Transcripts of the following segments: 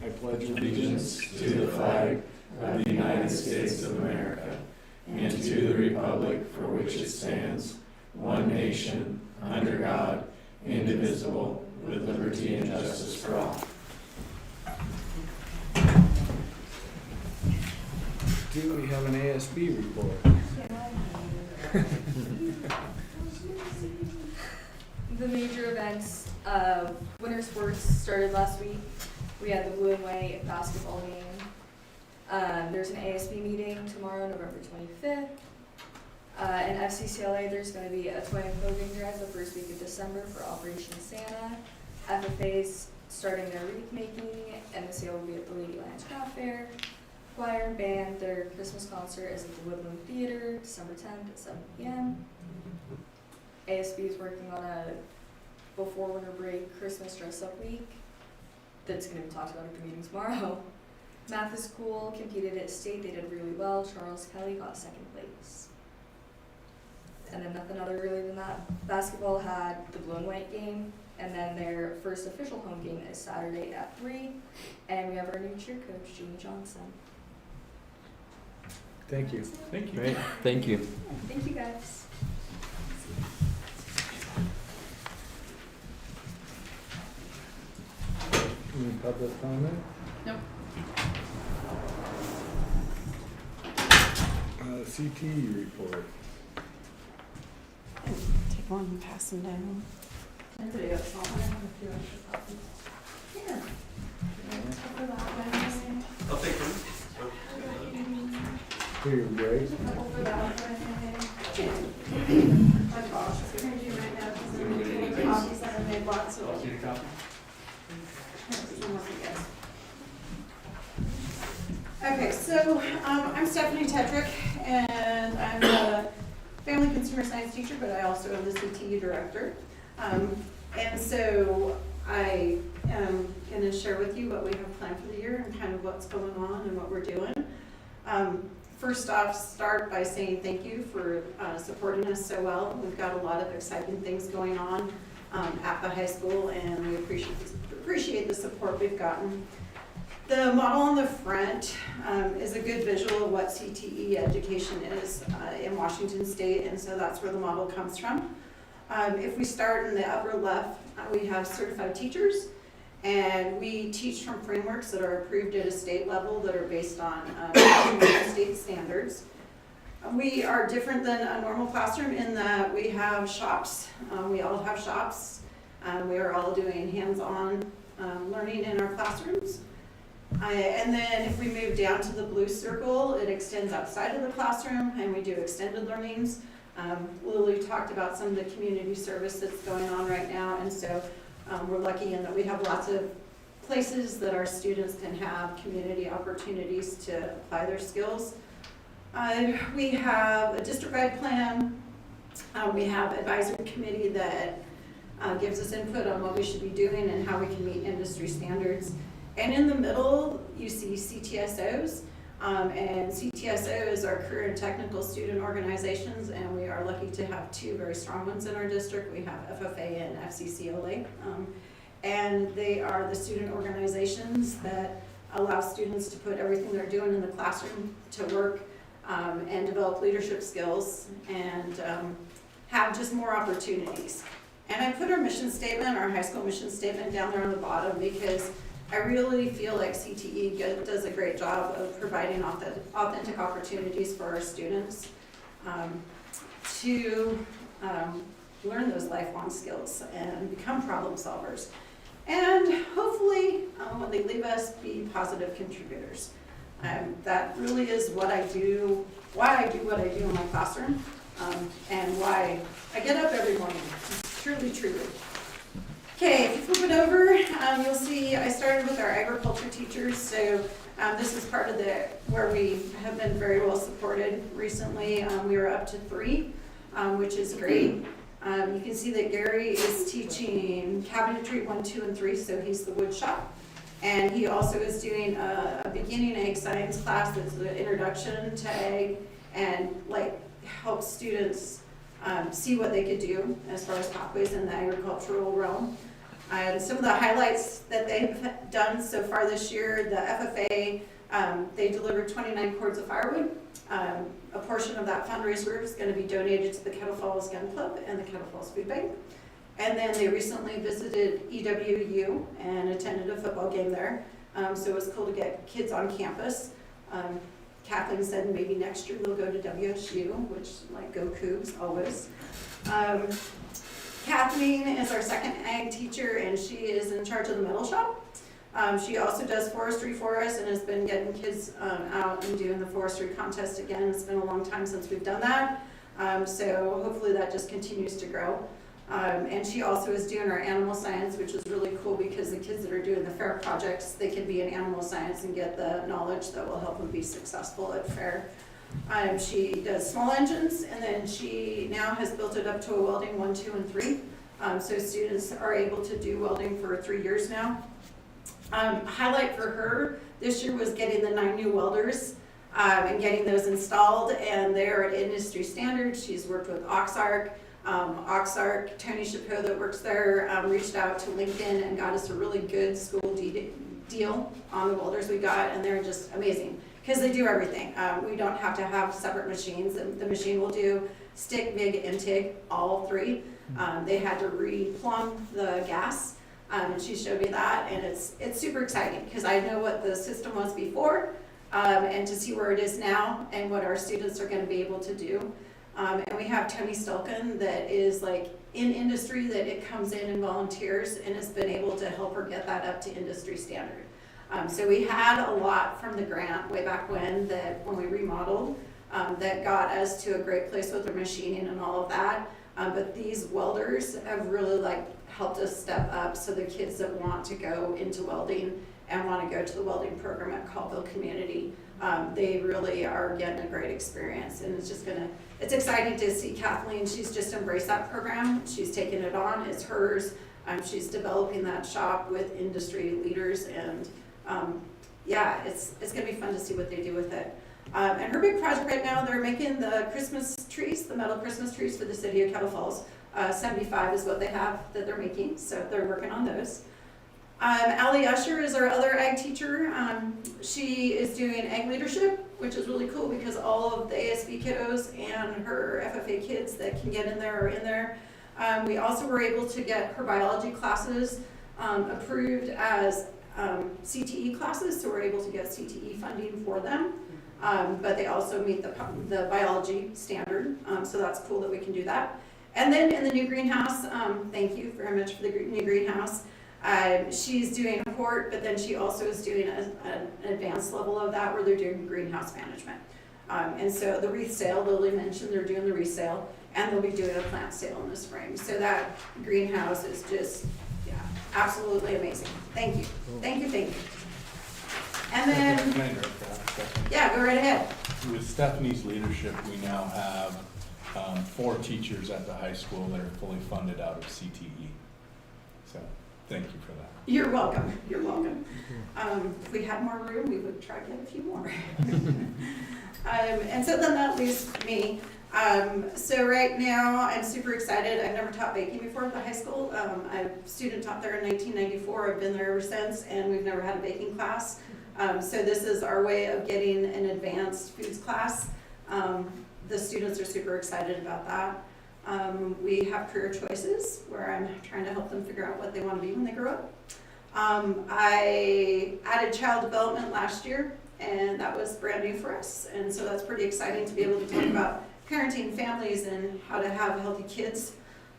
I pledge allegiance to the flag of the United States of America and to the republic for which it stands, one nation, under God, indivisible, with liberty and justice for all. Do we have an ASB report? The major events, winter sports started last week. We had the blue and white basketball game. There's an ASB meeting tomorrow, November 25th. In FCCLA, there's going to be a toy and clothing drive the first week of December for Operation Santa. FFA's starting their wreath making, and the sale will be at the Lady Lions Craft Fair. Choir and band, their Christmas concert is at the Woodland Theater, December 10th at 7 p.m. ASB is working on a before winter break Christmas dress-up week that's going to be talked about at the meeting tomorrow. Math is cool, competed at state, they did really well. Charles Kelly got second place. And then nothing other really than that. Basketball had the blue and white game, and then their first official home game is Saturday at 3. And we have our new cheer coach, Jeannie Johnson. Thank you. Thank you. Great, thank you. Thank you guys. Any public comment? Nope. CTE report. Take one and pass them down. Anybody got a small one? If you want to copy. Yeah. I'll take them. Here you go. Over that My boss is going to do right now because they're making copies that I made lots of. I'll take a copy. Okay, so I'm Stephanie Tetrick, and I'm a family consumer science teacher, but I also am the CTE director. And so I am going to share with you what we have planned for the year and kind of what's going on and what we're doing. First off, start by saying thank you for supporting us so well. We've got a lot of exciting things going on at the high school, and we appreciate the support we've gotten. The model on the front is a good visual of what CTE education is in Washington State, and so that's where the model comes from. If we start in the upper left, we have certified teachers, and we teach from frameworks that are approved at a state level that are based on state standards. We are different than a normal classroom in that we have shops. We all have shops. We are all doing hands-on learning in our classrooms. And then if we move down to the blue circle, it extends outside of the classroom, and we do extended learnings. Lily talked about some of the community service that's going on right now, and so we're lucky in that we have lots of places that our students can have community opportunities to apply their skills. We have a district-wide plan. We have advisory committee that gives us input on what we should be doing and how we can meet industry standards. And in the middle, you see CTSOs, and CTSOs are career and technical student organizations, and we are lucky to have two very strong ones in our district. We have FFA and FCCLA, and they are the student organizations that allow students to put everything they're doing in the classroom to work and develop leadership skills and have just more opportunities. And I put our mission statement, our high school mission statement down there on the bottom because I really feel like CTE does a great job of providing authentic opportunities for our students to learn those lifelong skills and become problem solvers. And hopefully, when they leave us, be positive contributors. That really is what I do, why I do what I do in my classroom, and why I get up every morning. Truly. Okay, if you flip it over, you'll see I started with our agriculture teachers. So this is part of where we have been very well supported recently. We are up to 3, which is great. You can see that Gary is teaching cabinetry 1, 2, and 3, so he's the wood shop. And he also is doing a beginning egg science class that's the introduction to egg and helps students see what they could do as far as pathways in the agricultural realm. And some of the highlights that they've done so far this year, the FFA, they delivered 29 cords of firewood. A portion of that fundraiser is going to be donated to the Kettle Falls Gun Club and the Kettle Falls Food Bank. And then they recently visited EWU and attended a football game there. So it was cool to get kids on campus. Kathleen said maybe next year they'll go to WSU, which, like, go Cougs, always. Kathleen is our second ag teacher, and she is in charge of the metal shop. She also does forestry for us and has been getting kids out and doing the forestry contest again. It's been a long time since we've done that. So hopefully that just continues to grow. And she also is doing our animal science, which is really cool because the kids that are doing the fair projects, they can be in animal science and get the knowledge that will help them be successful at fair. She does small engines, and then she now has built it up to a welding 1, 2, and 3. So students are able to do welding for 3 years now. Highlight for her this year was getting the 9 new welders and getting those installed, and they're at industry standards. She's worked with Oxark. Oxark, Tony Chapeau that works there, reached out to Lincoln and got us a really good school deal on the welders we got, and they're just amazing because they do everything. We don't have to have separate machines. The machine will do stick, MIG, and TIG, all 3. They had to re-plumb the gas, and she showed me that, and it's super exciting because I know what the system was before, and to see where it is now and what our students are going to be able to do. And we have Tony Stelkin that is like in industry, that it comes in and volunteers and has been able to help her get that up to industry standard. So we had a lot from the grant way back when we remodeled, that got us to a great place with the machining and all of that. But these welders have really helped us step up, so the kids that want to go into welding and want to go to the welding program at Colville Community, they really are getting a great experience, and it's exciting to see Kathleen. She's just embraced that program. She's taken it on, it's hers. She's developing that shop with industry leaders, and yeah, it's gonna be fun to see what they do with it. And her big project right now, they're making the Christmas trees, the metal Christmas trees for the city of Kettle Falls. 75 is what they have that they're making, so they're working on those. Allie Usher is our other ag teacher. She is doing ag leadership, which is really cool because all of the ASB kiddos and her FFA kids that can get in there are in there. We also were able to get her biology classes approved as CTE classes, so we're able to get CTE funding for them. But they also meet the biology standard, so that's cool that we can do that. And then in the new greenhouse, thank you very much for the new greenhouse. She's doing hort, but then she also is doing an advanced level of that where they're doing greenhouse management. And so the wreath sale, Lily mentioned they're doing the wreath sale, and they'll be doing a plant sale in the spring. So that greenhouse is just, yeah, absolutely amazing. Thank you. Thank you, thank you. And then, Can I interrupt that a second? yeah, go right ahead. With Stephanie's leadership, we now have 4 teachers at the high school that are fully funded out of CTE. So thank you for that. You're welcome. You're welcome. If we had more room, we would try to get a few more. And so then that leaves me. So right now, I'm super excited. I've never taught baking before at the high school. I student taught there in 1994. I've been there ever since, and we've never had a baking class. So this is our way of getting an advanced foods class. The students are super excited about that. We have career choices where I'm trying to help them figure out what they want to be when they grow up. I added child development last year, and that was brand new for us. And so that's pretty exciting to be able to talk about parenting families and how to have healthy kids,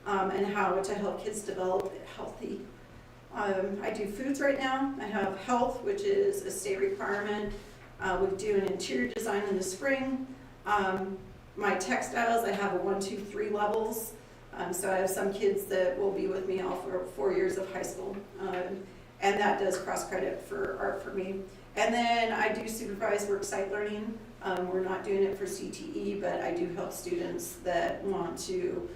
and how to help kids develop healthy. I do foods right now. I have health, which is a state requirement. We do an interior design in the spring. My textiles, I have a 1, 2, 3 levels. So I have some kids that will be with me all for 4 years of high school. And that does cross credit for art for me. And then I do supervise work site learning. We're not doing it for CTE, but I do help students that want to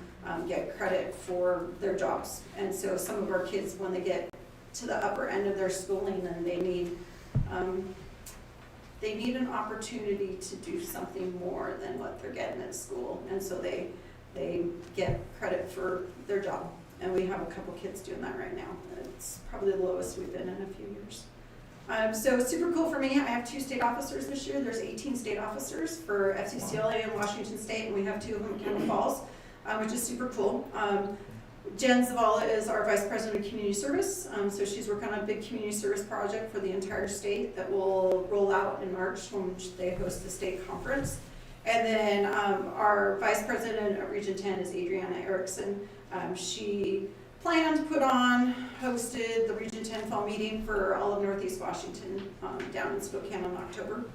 get credit for their jobs. And so some of our kids, when they get to the upper end of their schooling, and they need an opportunity to do something more than what they're getting at school. And so they get credit for their job. And we have a couple kids doing that right now. It's probably the lowest we've been in a few years. So super cool for me. I have 2 state officers this year. There's 18 state officers for FCCLA in Washington State, and we have 2 of them in Campbell Falls, which is super cool. Jen Zavala is our Vice President of Community Service, so she's working on a big community service project for the entire state that will roll out in March when they host the state conference. And then our Vice President of Region 10 is Adriana Erickson. She planned, hosted the Region 10 fall meeting for all of Northeast Washington down in Spokane in October.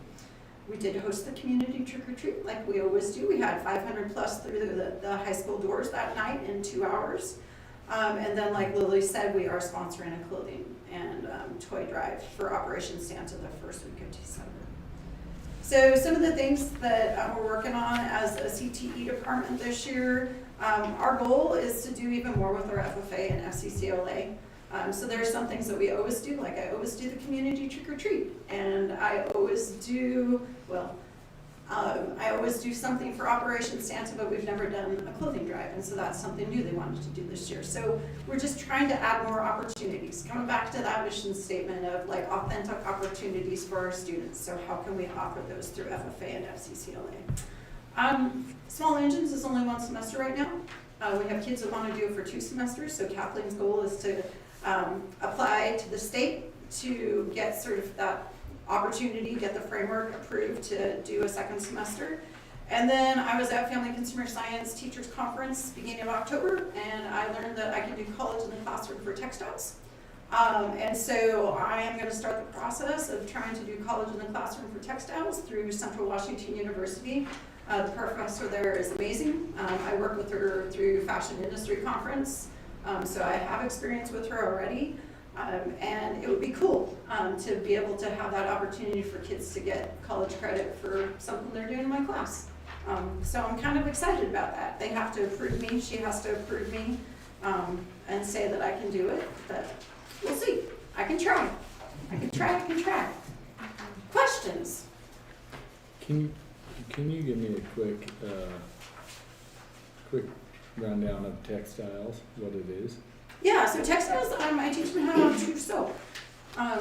We did host the community trick-or-treat like we always do. We had 500 plus through the high school doors that night in 2 hours. And then like Lily said, we are sponsoring a clothing and toy drive for Operation Santa the first week of December. So some of the things that we're working on as a CTE department this year, our goal is to do even more with our FFA and FCCLA. So there are some things that we always do, like I always do the community trick-or-treat, and I always do, I always do something for Operation Santa, but we've never done a clothing drive, and so that's something new they wanted to do this year. So we're just trying to add more opportunities, coming back to that mission statement of like authentic opportunities for our students. So how can we offer those through FFA and FCCLA? Small engines is only 1 semester right now. We have kids that want to do it for 2 semesters, so Kathleen's goal is to apply to the state to get sort of that opportunity, get the framework approved to do a 2nd semester. And then I was at Family Consumer Science Teachers Conference beginning of October, and I learned that I can do college in the classroom for textiles. And so I am going to start the process of trying to do college in the classroom for textiles through Central Washington University. The professor there is amazing. I work with her through Fashion Industry Conference, so I have experience with her already. And it would be cool to be able to have that opportunity for kids to get college credit for something they're doing in my class. So I'm kind of excited about that. They have to approve me, she has to approve me, and say that I can do it, but we'll see. I can try. I can try. Questions? Can you give me a quick rundown of textiles, what it is? Yeah, so textiles, I teach them how to sew.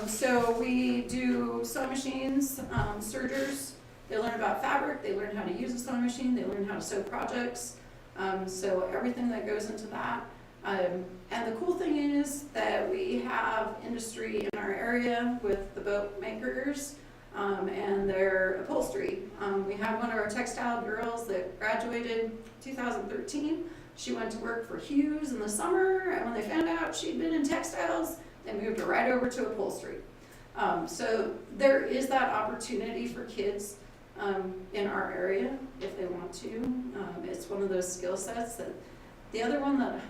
So we do sewing machines, sergers. They learn about fabric, they learn how to use a sewing machine, they learn how to sew projects. So everything that goes into that. And the cool thing is that we have industry in our area with the boat makers and their upholstery. We have one of our textile girls that graduated 2013. She went to work for Hughes in the summer, and when they found out she'd been in textiles, they moved her right over to upholstery. So there is that opportunity for kids in our area if they want to. It's one of those skill sets that the other one that,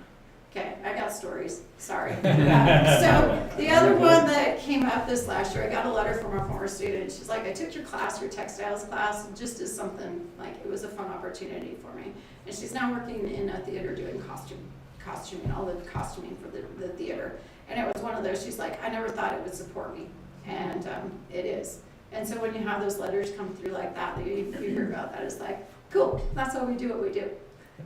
okay, I got stories, sorry. So the other one that came up this last year, I got a letter from a former student. She's like, I took your textiles class, just as something, like it was a fun opportunity for me. And she's now working in a theater doing costuming, all the costuming for the theater. And it was one of those, she's like, I never thought it would support me. And it is. And so when you have those letters come through like that, you hear about that, it's like, cool, that's how we do what we do.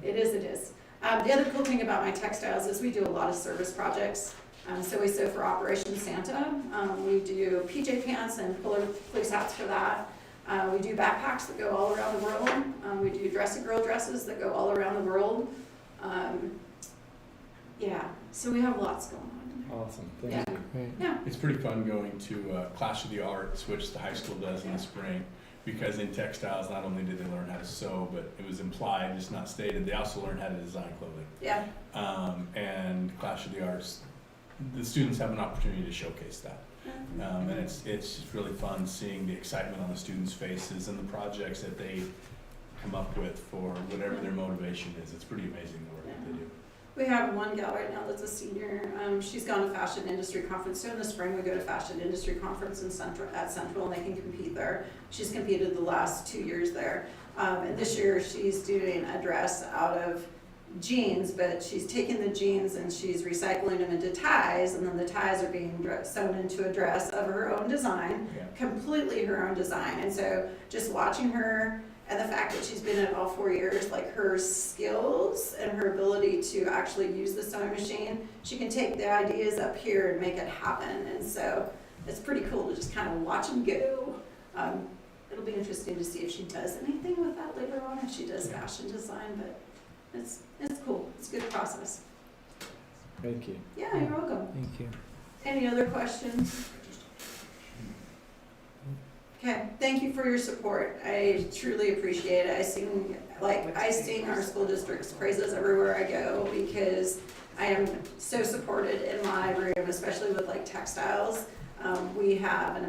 It is. The other cool thing about my textiles is we do a lot of service projects. So we sew for Operation Santa. We do PJ pants and police hats for that. We do backpacks that go all around the world. We do dress-a-girl dresses that go all around the world. Yeah, so we have lots going on. Awesome, thank you. Yeah. It's pretty fun going to Clash of the Arts, which the high school does in the spring, because in textiles, not only did they learn how to sew, but it was implied, just not stated, they also learned how to design clothing. Yeah. And Clash of the Arts, the students have an opportunity to showcase that. And it's just really fun seeing the excitement on the students' faces and the projects that they come up with for whatever their motivation is. It's pretty amazing the work that they do. We have one gal right now that's a senior. She's gone to Fashion Industry Conference. So in the spring, we go to Fashion Industry Conference at Central, and they can compete there. She's competed the last 2 years there. And this year, she's doing a dress out of jeans, but she's taking the jeans and she's recycling them into ties, and then the ties are being sewn into a dress of her own design, completely her own design. And so just watching her And the fact that she's been in all 4 years, like her skills and her ability to actually use the sewing machine, she can take the ideas up here and make it happen. And so it's pretty cool to just kind of watch them go. It'll be interesting to see if she does anything with that later on, if she does fashion design, but it's cool. It's a good process. Thank you. Yeah, you're welcome. Thank you. Any other questions? Okay, thank you for your support. I truly appreciate it. I sing our school district's praises everywhere I go because I am so supported in my room, especially with like textiles. We have an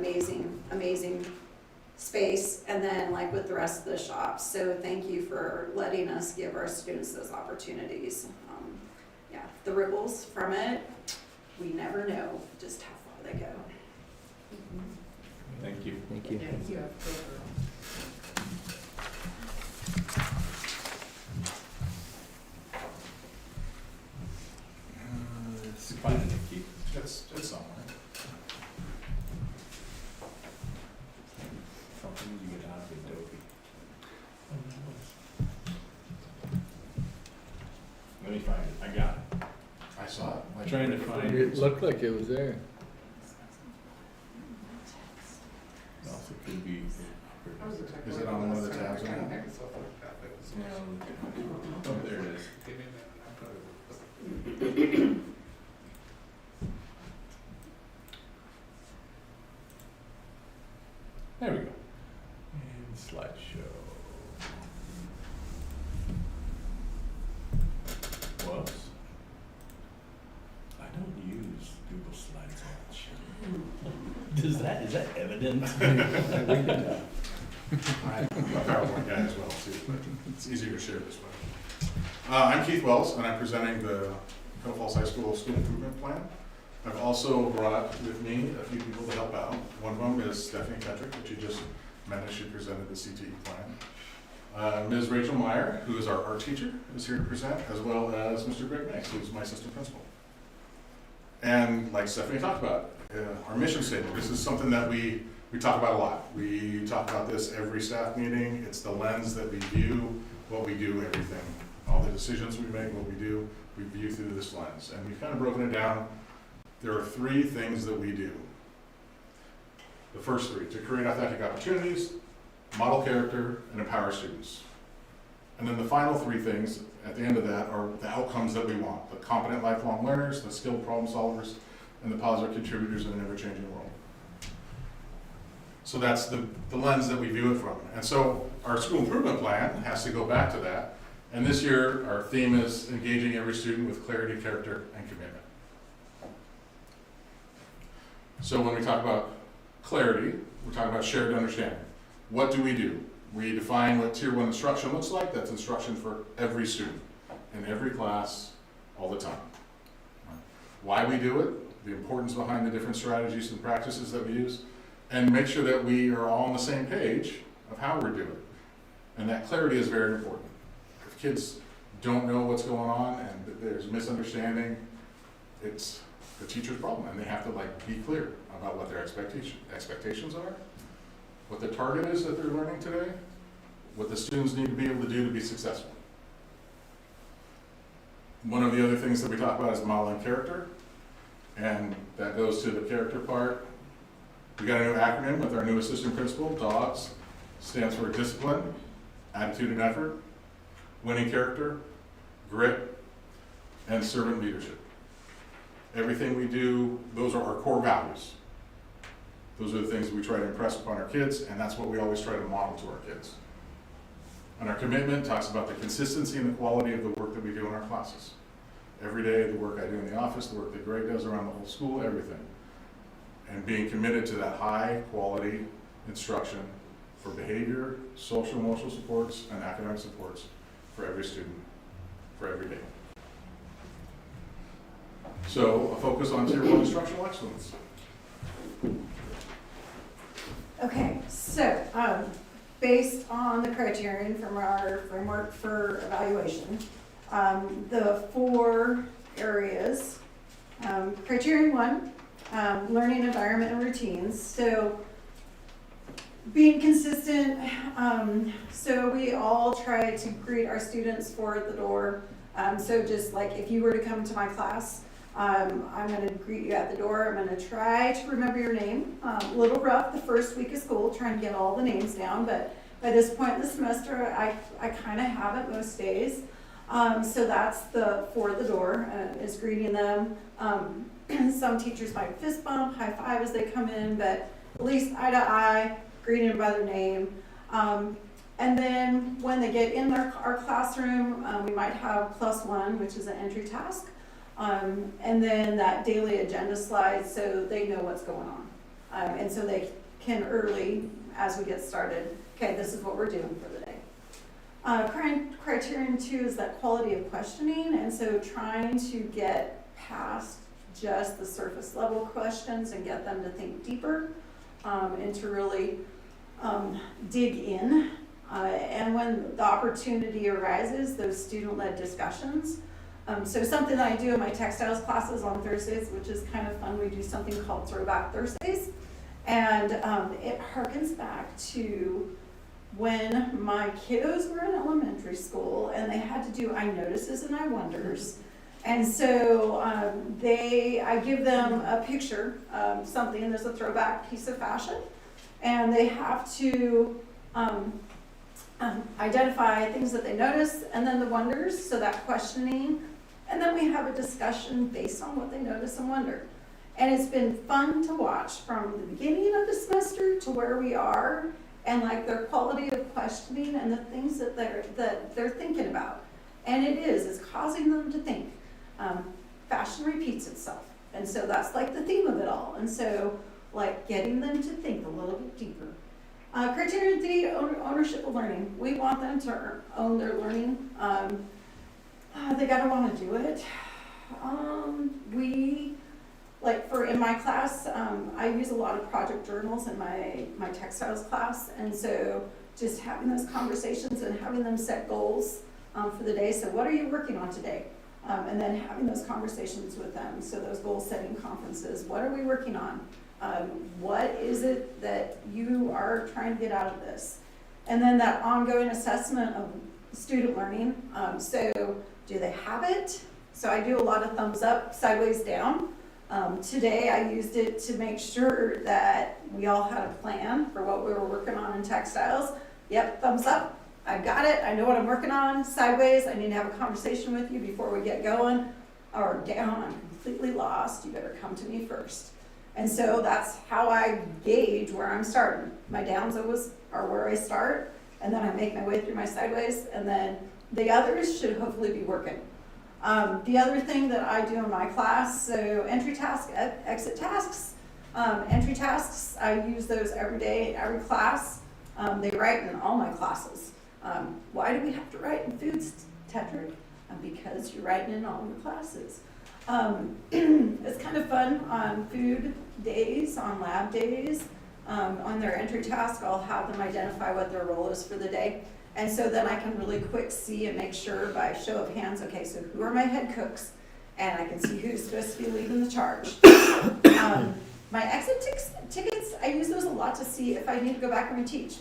amazing space, and then like with the rest of the shops. So thank you for letting us give our students those opportunities. Yeah, the ripples from it, we never know just how far they go. Thank you. Thank you. Thank you. It's fine, Keith. It's somewhere. Something you get out of Adobe. Let me find it. I got it. I saw it. I'm trying to find It it. looked like it was there. Also could be. Is it on one of the tabs in Yeah. Oh, there it is. There we go. And slideshow. Whoops. I don't use Google Slides much. Is that evident? I'm a PowerPoint guy as well too, but it's easier to share this way. I'm Keith Wells, and I'm presenting the Hill Falls High School School Improvement Plan. I've also brought with me a few people to help out. One of them is Stephanie Tetrick, which you just met as she presented the CTE plan. Ms. Rachel Meyer, who is our art teacher, is here to present, as well as Mr. Greg Mace, who's my assistant principal. And like Stephanie talked about, our mission statement, this is something that we talk about a lot. We talk about this every staff meeting. It's the lens that we view what we do, everything. All the decisions we make, what we do, we view through this lens. And we've kind of broken it down. There are 3 things that we do. The first 3, to create authentic opportunities, model character, and empower students. And then the final 3 things at the end of that are the outcomes that we want. The competent lifelong learners, the skilled problem solvers, and the positive contributors in an ever-changing world. So that's the lens that we view it from. And so our school improvement plan has to go back to that. And this year, our theme is engaging every student with clarity, character, and commitment. So when we talk about clarity, we're talking about shared understanding. What do? We define what Tier 1 instruction looks like. That's instruction for every student, in every class, all the time. Why we do it, the importance behind the different strategies and practices that we use, and make sure that we are all on the same page of how we're doing it. And that clarity is very important. If kids don't know what's going on and there's misunderstanding, it's the teacher's problem, and they have to be clear about what their expectations are, what the target is that they're learning today, what the students need to be able to do to be successful. One of the other things that we talk about is modeling character, and that goes to the character part. We got a new acronym with our new assistant principal, DOGS, stands for discipline, attitude and effort, winning character, grit, and servant leadership. Everything we do, those are our core values. Those are the things we try to impress upon our kids, and that's what we always try to model to our kids. And our commitment talks about the consistency and the quality of the work that we do in our classes. Every day, the work I do in the office, the work that Greg does around the whole school, everything. And being committed to that high quality instruction for behavior, social emotional supports, and academic supports for every student, for every day. So a focus on Tier 1 instructional excellence. Okay, so based on the criterion from our framework for evaluation, the 4 areas, criterion 1, learning environment and routines. So being consistent, so we all try to greet our students for at the door. So just like if you were to come to my class, I'm gonna greet you at the door. I'm gonna try to remember your name. A little rough the first week of school, trying to get all the names down, but by this point in the semester, I kind of have it most days. So that's the for the door, is greeting them. Some teachers might fist bump, high five as they come in, but at least eye to eye, greeting them by their name. And then when they get in our classroom, we might have +1, which is an entry task. And then that daily agenda slide so they know what's going on. And so they can early, as we get started, okay, this is what we're doing for the day. Criterion 2 is that quality of questioning, and so trying to get past just the surface level questions and get them to think deeper, and to really dig in. And when the opportunity arises, those student-led discussions. So something that I do in my textiles classes on Thursdays, which is kind of fun, we do something called Throwback Thursdays. And it harkens back to when my kiddos were in elementary school and they had to do I notices and I wonders. And so I give them a picture of something, and there's a throwback piece of fashion, and they have to identify things that they notice, and then the wonders, so that questioning, and then we have a discussion based on what they notice and wonder. And it's been fun to watch from the beginning of the semester to where we are, and like their quality of questioning and the things that they're thinking about. And it's causing them to think. Fashion repeats itself, and so that's like the theme of it all. And so like getting them to think a little bit deeper. Criterion 3, ownership of learning. We want them to own their learning. They gotta wanna do it. In my class, I use a lot of project journals in my textiles class, and so just having those conversations and having them set goals for the day. So what are you working on today? And then having those conversations with them. So those goal setting conferences, what are we working on? What is it that you are trying to get out of this? And then that ongoing assessment of student learning. So do they have it? So I do a lot of thumbs up, sideways down. Today I used it to make sure that we all had a plan for what we were working on in textiles. Yep, thumbs up. I got it. I know what I'm working on. Sideways, I need to have a conversation with you before we get going. Or down, I'm completely lost. You better come to me first. And so that's how I gauge where I'm starting. My downs always are where I start, and then I make my way through my sideways, and then the others should hopefully be working. The other thing that I do in my class, so entry task, exit tasks. Entry tasks, I use those every day, every class. They write in all my classes. Why do we have to write in foods, Tetrick? Because you're writing in all your classes. It's kind of fun on food days, on lab days, on their entry task, I'll have them identify what their role is for the day. And so then I can really quick see and make sure by show of hands, okay, so who are my head cooks? And I can see who's supposed to be leading the charge. My exit tickets, I use those a lot to see if I need to go back and reteach.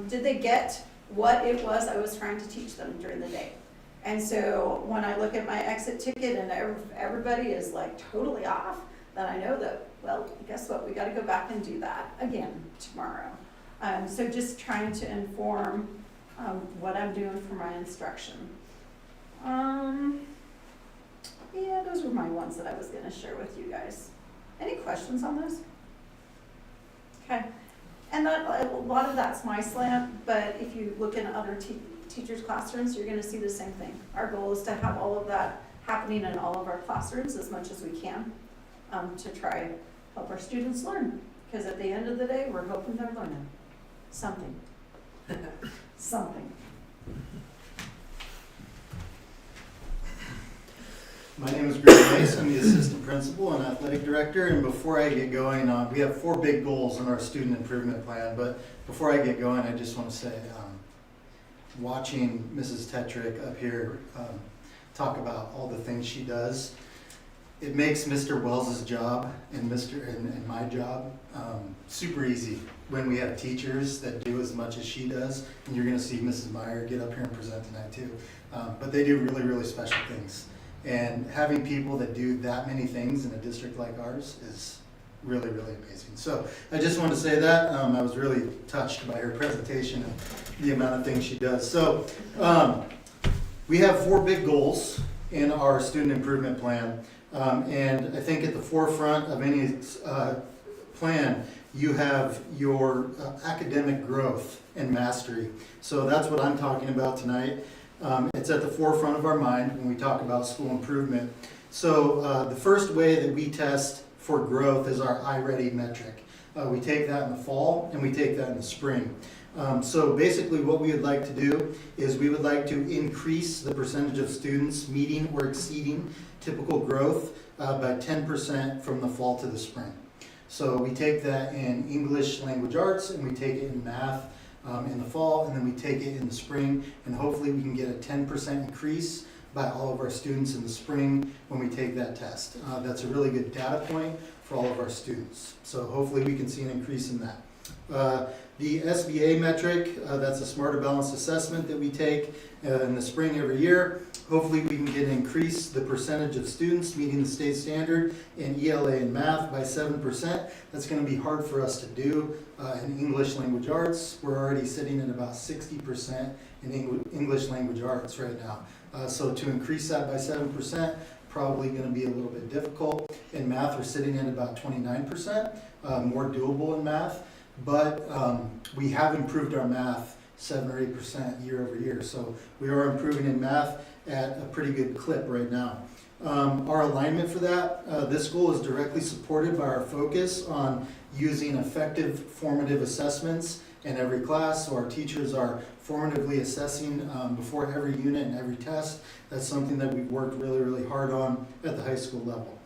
Did they get what it was I was trying to teach them during the day? And so when I look at my exit ticket and everybody is like totally off, then I know that, well, guess what? We got to go back and do that again tomorrow. So just trying to inform what I'm doing for my instruction. Yeah, those were my ones that I was going to share with you guys. Any questions on those? Okay. And a lot of that's my slant, but if you look in other teachers' classrooms, you're going to see the same thing. Our goal is to have all of that happening in all of our classrooms as much as we can to try to help our students learn. Because at the end of the day, we're hoping they're learning something. Something. My name is Greg Mace. I'm the assistant principal and athletic director. And before I get going on, we have 4 big goals in our student improvement plan. But before I get going, I just want to say, watching Mrs. Tetrick up here talk about all the things she does, it makes Mr. Wells's job and and my job super easy when we have teachers that do as much as she does. And you're going to see Mrs. Meyer get up here and present tonight too. But they do really, really special things. And having people that do that many things in a district like ours is really, really amazing. So I just want to say that. I was really touched by her presentation and the amount of things she does. So we have 4 big goals in our student improvement plan. And I think at the forefront of any plan, you have your academic growth and mastery. So that's what I'm talking about tonight. It's at the forefront of our mind when we talk about school improvement. So the first way that we test for growth is our iReady metric. We take that in the fall and we take that in the spring. So basically what we would like to do is we would like to increase the percentage of students meeting or exceeding typical growth by 10% from the fall to the spring. So we take that in English language arts and we take it in math in the fall, and then we take it in the spring, and hopefully we can get a 10% increase by all of our students in the spring when we take that test. That's a really good data point for all of our students. So hopefully we can see an increase in that. The SBA metric, that's a Smarter Balanced Assessment that we take in the spring every year. Hopefully we can get an increase the percentage of students meeting the state standard in ELA and math by 7%. That's going to be hard for us to do in English language arts. We're already sitting at about 60% in English language arts right now. So to increase that by 7%, probably going to be a little bit difficult. In math, we're sitting at about 29%, more doable in math. But we have improved our math 7 or 8% year over year. So we are improving in math at a pretty good clip right now. Our alignment for that, this goal is directly supported by our focus on using effective formative assessments in every class. So our teachers are formatively assessing before every unit and every test. That's something that we've worked really, really hard on at the high school level.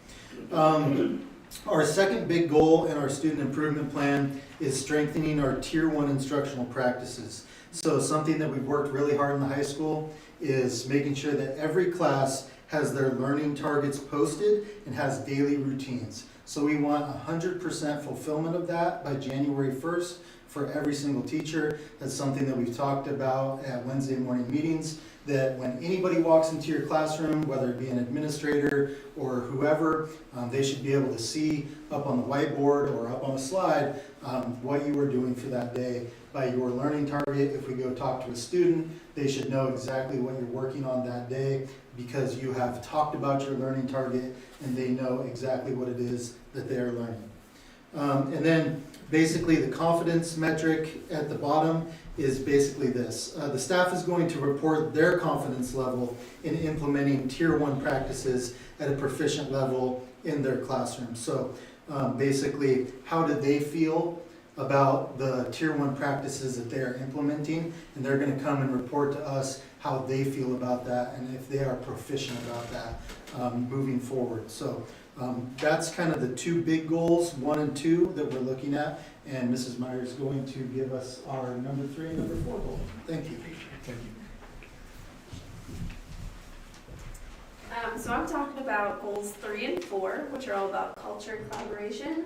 Our second big goal in our student improvement plan is strengthening our Tier 1 instructional practices. So something that we've worked really hard in the high school is making sure that every class has their learning targets posted and has daily routines. So we want 100% fulfillment of that by January 1st for every single teacher. That's something that we've talked about at Wednesday morning meetings, that when anybody walks into your classroom, whether it be an administrator or whoever, they should be able to see up on the whiteboard or up on a slide what you were doing for that day by your learning target. If we go talk to a student, they should know exactly what you're working on that day because you have talked about your learning target and they know exactly what it is that they are learning. And then basically the confidence metric at the bottom is basically this. The staff is going to report their confidence level in implementing Tier 1 practices at a proficient level in their classroom. So basically, how do they feel about the Tier 1 practices that they are implementing? And they're going to come and report to us how they feel about that and if they are proficient about that moving forward. So that's kind of the 2 big goals, 1 and 2, that we're looking at. And Mrs. Meyer is going to give us our number 3 and number 4 goal. Thank you. Thank you. So I'm talking about goals 3 and 4, which are all about culture and collaboration.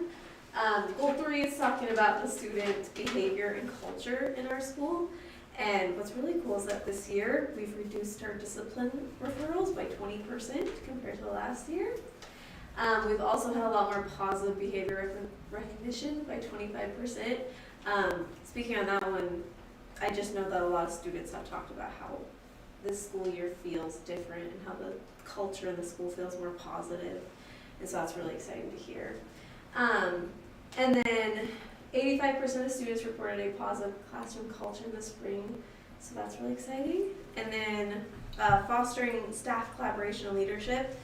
Goal 3 is talking about the student behavior and culture in our school. And what's really cool is that this year we've reduced our discipline referrals by 20% compared to the last year. We've also had a lot more positive behavior recognition by 25%. Speaking on that one, I just know that a lot of students have talked about how this school year feels different and how the culture in the school feels more positive. And so that's really exciting to hear. And then 85% of students reported a positive classroom culture in the spring. So that's really exciting. And then fostering staff collaboration and leadership.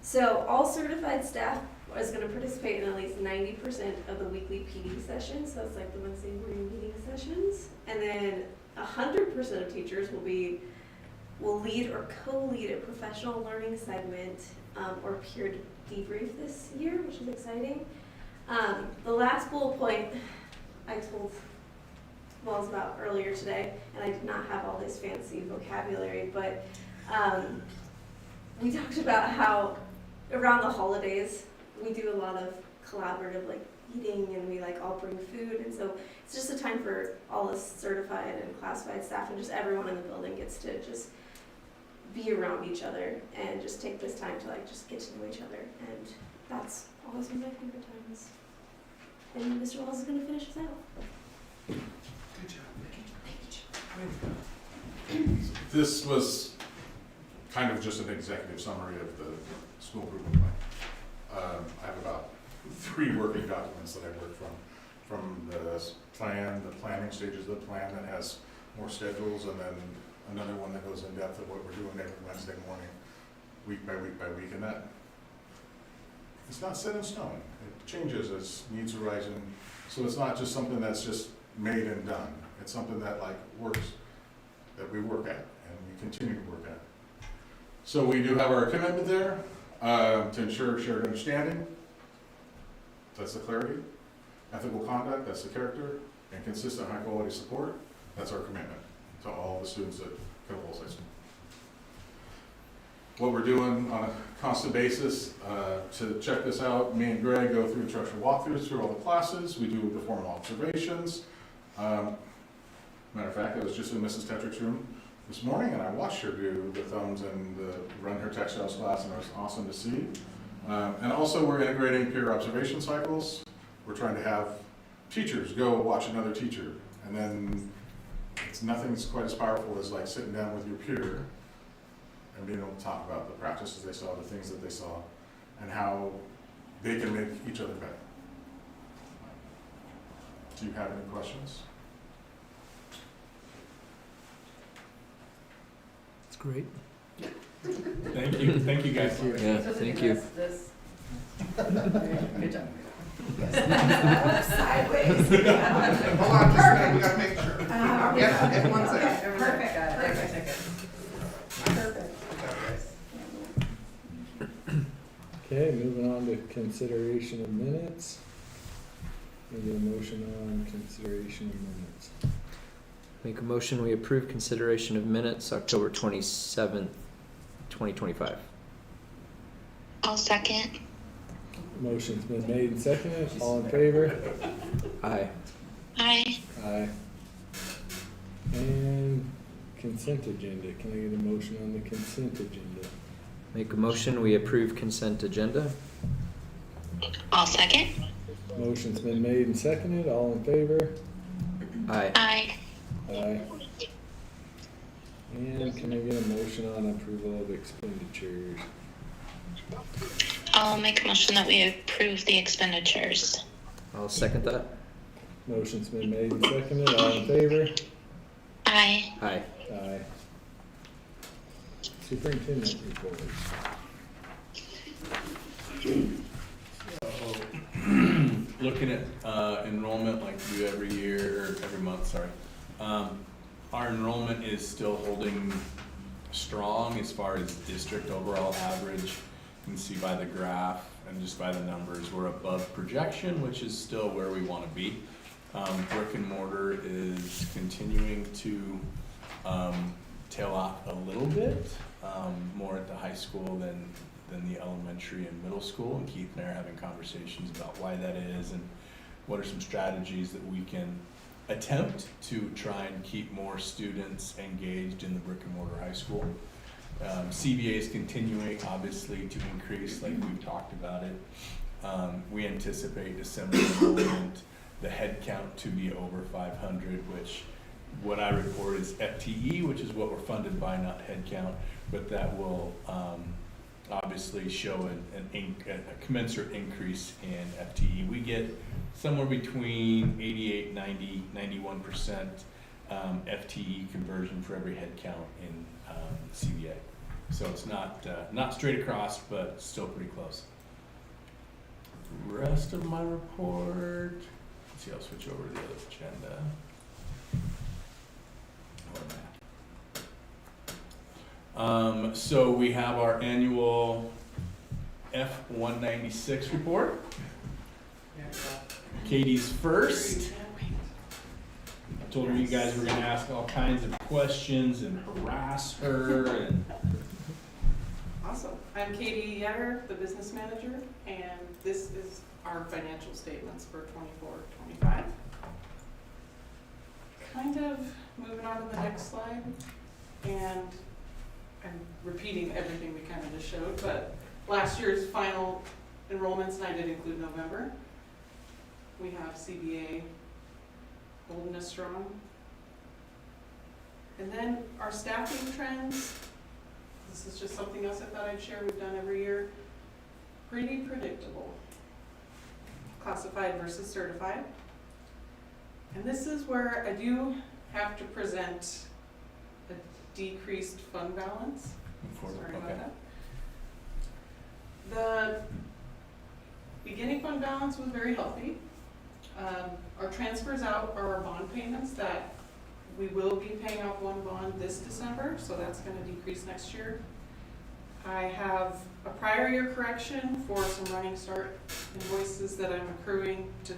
So all certified staff is going to participate in at least 90% of the weekly PD sessions. So that's like the Wednesday morning meeting sessions. And then 100% of teachers will lead or co-lead a professional learning segment or peer debrief this year, which is exciting. The last bullet point I told Wells about earlier today, and I did not have all this fancy vocabulary, but we talked about how around the holidays, we do a lot of collaborative like eating, and we like all bring food, and so it's just a time for all us certified and classified staff and just everyone in the building gets to just be around each other and just take this time to like just get to know each other, and that's always been my favorite times. And Mr. Wells is going to finish us out. Good job, Nikki. This was kind of just an executive summary of the school improvement plan. I have about 3 working documents that I worked from the plan, the planning stages of the plan that has more schedules, and then another one that goes in depth of what we're doing every Wednesday morning, week by week by week, and that it's not set in stone. It changes as needs arise, and so it's not just something that's just made and done. It's something that like works, that we work at and we continue to work at. So we do have our commitment there to ensure shared understanding. That's the clarity. Ethical conduct, that's the character. And consistent high quality support, that's our commitment to all the students at Kettle Falls High School. What we're doing on a constant basis to check this out, me and Greg go through instructional walkthroughs through all the classes. We do the formal observations. Matter of fact, I was just in Mrs. Tetrick's room this morning, and I watched her do the thumbs and run her textiles class, and it was awesome to see. And also, we're integrating peer observation cycles. We're trying to have teachers go watch another teacher, and then nothing's quite as powerful as like sitting down with your peer and being able to talk about the practices they saw, the things that they saw, and how they can make each other better. Do you have any questions? It's great. Thank you guys. Yeah, thank you. Good job. Sideways. Hold on just a minute, we gotta make sure. Yep, 1 second. Perfect. Okay, moving on to consideration of minutes. Can I get a motion on consideration of minutes? Make a motion, we approve consideration of minutes, October 27th, 2025. I'll second. Motion's been made and seconded, all in favor? Aye. Aye. Aye. And consent agenda, can I get a motion on the consent agenda? Make a motion, we approve consent agenda. I'll second. Motion's been made and seconded, all in favor? Aye. Aye. Aye. And can I get a motion on approval of expenditures? I'll make a motion that we approve the expenditures. I'll second that. Motion's been made and seconded, all in favor? Aye. Aye. Aye. Superintendent report. Looking at enrollment like we do every year, or every month, sorry. Our enrollment is still holding strong as far as district overall average. You can see by the graph and just by the numbers, we're above projection, which is still where we want to be. Brick and mortar is continuing to tail off a little bit, more at the high school than the elementary and middle school. And Keith and I are having conversations about why that is and what are some strategies that we can attempt to try and keep more students engaged in the brick and mortar high school. CBA is continuing, obviously, to increase, like we've talked about it. We anticipate December enrollment, the head count to be over 500, which what I report is FTE, which is what we're funded by, not head count, but that will obviously show a commensurate increase in FTE. We get somewhere between 88, 90, 91% FTE conversion for every head count in CBA. So it's not straight across, but still pretty close. Rest of my report, let's see, I'll switch over to the other agenda. So we have our annual F-196 report. Katie's first. I told her you guys were gonna ask all kinds of questions and harass her and Awesome. I'm Katie Yetter, the business manager, and this is our financial statements for 24-25. Kind of moving on to the next slide, and I'm repeating everything we kind of just showed, but last year's final enrollments, and I did include November. We have CBA holding us strong. And then our staffing trends, this is just something else I thought I'd share, we've done every year. Pretty predictable. Classified versus certified. And this is where I do have to present a decreased fund balance. Sorry about that. The beginning fund balance was very healthy. Our transfers out are our bond payments that we will be paying off one bond this December, so that's going to decrease next year. I have a prior year correction for some running start invoices that I'm accruing to,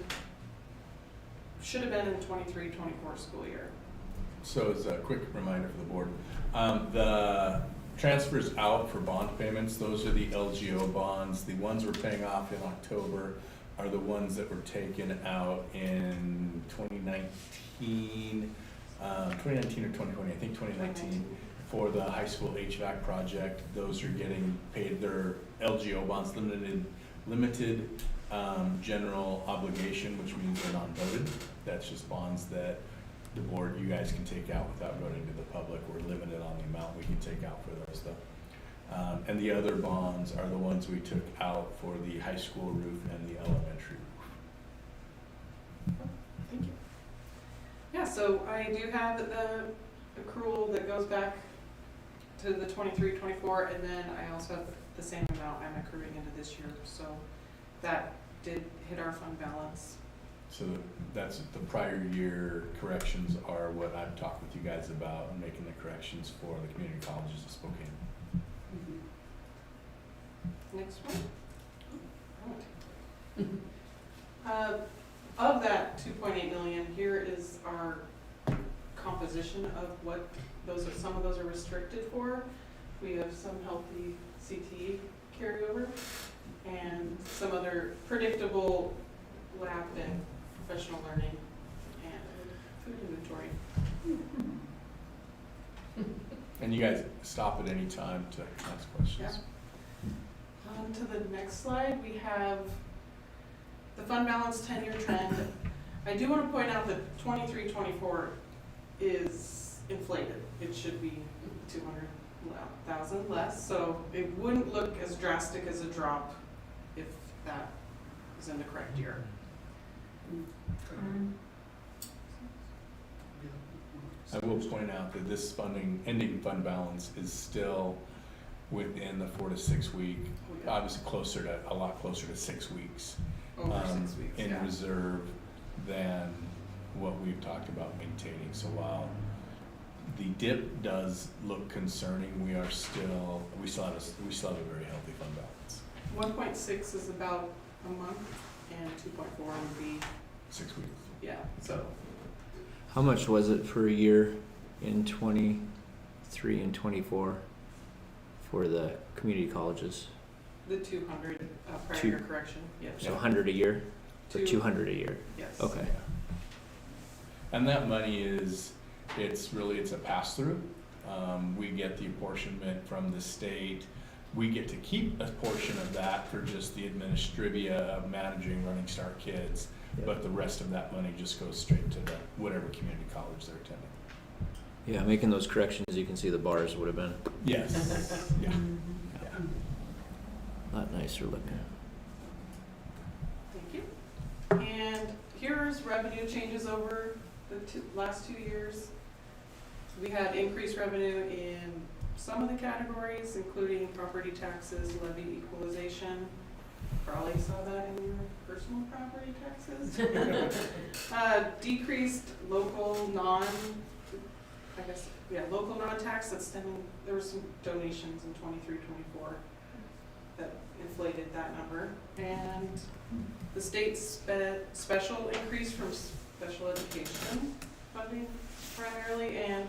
should have been in 23-24 school year. So as a quick reminder for the board, the transfers out for bond payments, those are the LGO bonds. The ones we're paying off in October are the ones that were taken out in 2019 or 2020, I think 2019, for the high school HVAC project. Those are getting paid, they're LGO bonds, limited general obligation, which means they're non-voted. That's just bonds that the board, you guys can take out without voting to the public. We're limited on the amount we can take out for those though. And the other bonds are the ones we took out for the high school roof and the elementary roof. Thank you. Yeah, so I do have the accrual that goes back to the 23-24, and then I also have the same amount I'm accruing into this year. So that did hit our fund balance. So that's the prior year corrections are what I've talked with you guys about, and making the corrections for the community colleges of Spokane. Next one. Of that 2.8 million, here is our composition of what those are. Some of those are restricted for. We have some healthy CTE carryover, and some other predictable lab and professional learning and food inventory. And you guys stop at any time to ask questions. Yeah. On to the next slide, we have the fund balance 10-year trend. I do want to point out that 23-24 is inflated. It should be 200,000 less, so it wouldn't look as drastic as a drop if that is in the correct year. I will point out that this ending fund balance is still within the 4 to 6 week, obviously a lot closer to 6 weeks. Over 6 weeks, in yeah. reserve than what we've talked about maintaining. So while the dip does look concerning, we still have a very healthy fund balance. 1.6 is about a month, and 2.4 would be 6 weeks. yeah. So How much was it for a year in 23 and 24 for the community colleges? the 200 prior year correction. Yes. So 100 a year or 200 a year? Yes. Okay. And that money it's a pass-through. We get the apportionment from the state. We get to keep a portion of that for just the administrivia of managing Running Start kids, but the rest of that money just goes straight to whatever community college they're attending. Yeah, making those corrections, you can see the bars would have been Yes. Yeah. a lot nicer looking. Thank you. And here's revenue changes over the last 2 years. We had increased revenue in some of the categories, including property taxes, levy equalization. Probably saw that in your personal property taxes. Decreased local local non-tax that's stemming, there were some donations in 23-24 that inflated that number. And the state special increase from special education funding primarily, and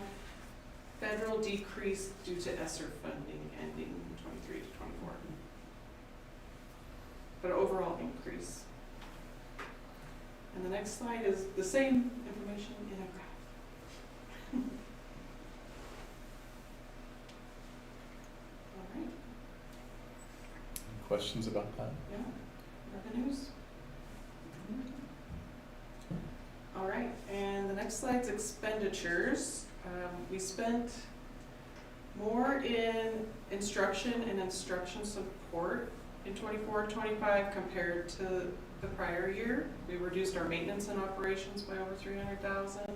Federal decrease due to ESSER funding ending 23 to 24. But overall increase. And the next slide is the same information in a graph. All right, Questions about that? yeah, revenues. All right, and the next slide's expenditures. We spent more in instruction and instruction support in 24-25 compared to the prior year. We reduced our maintenance and operations by over $300,000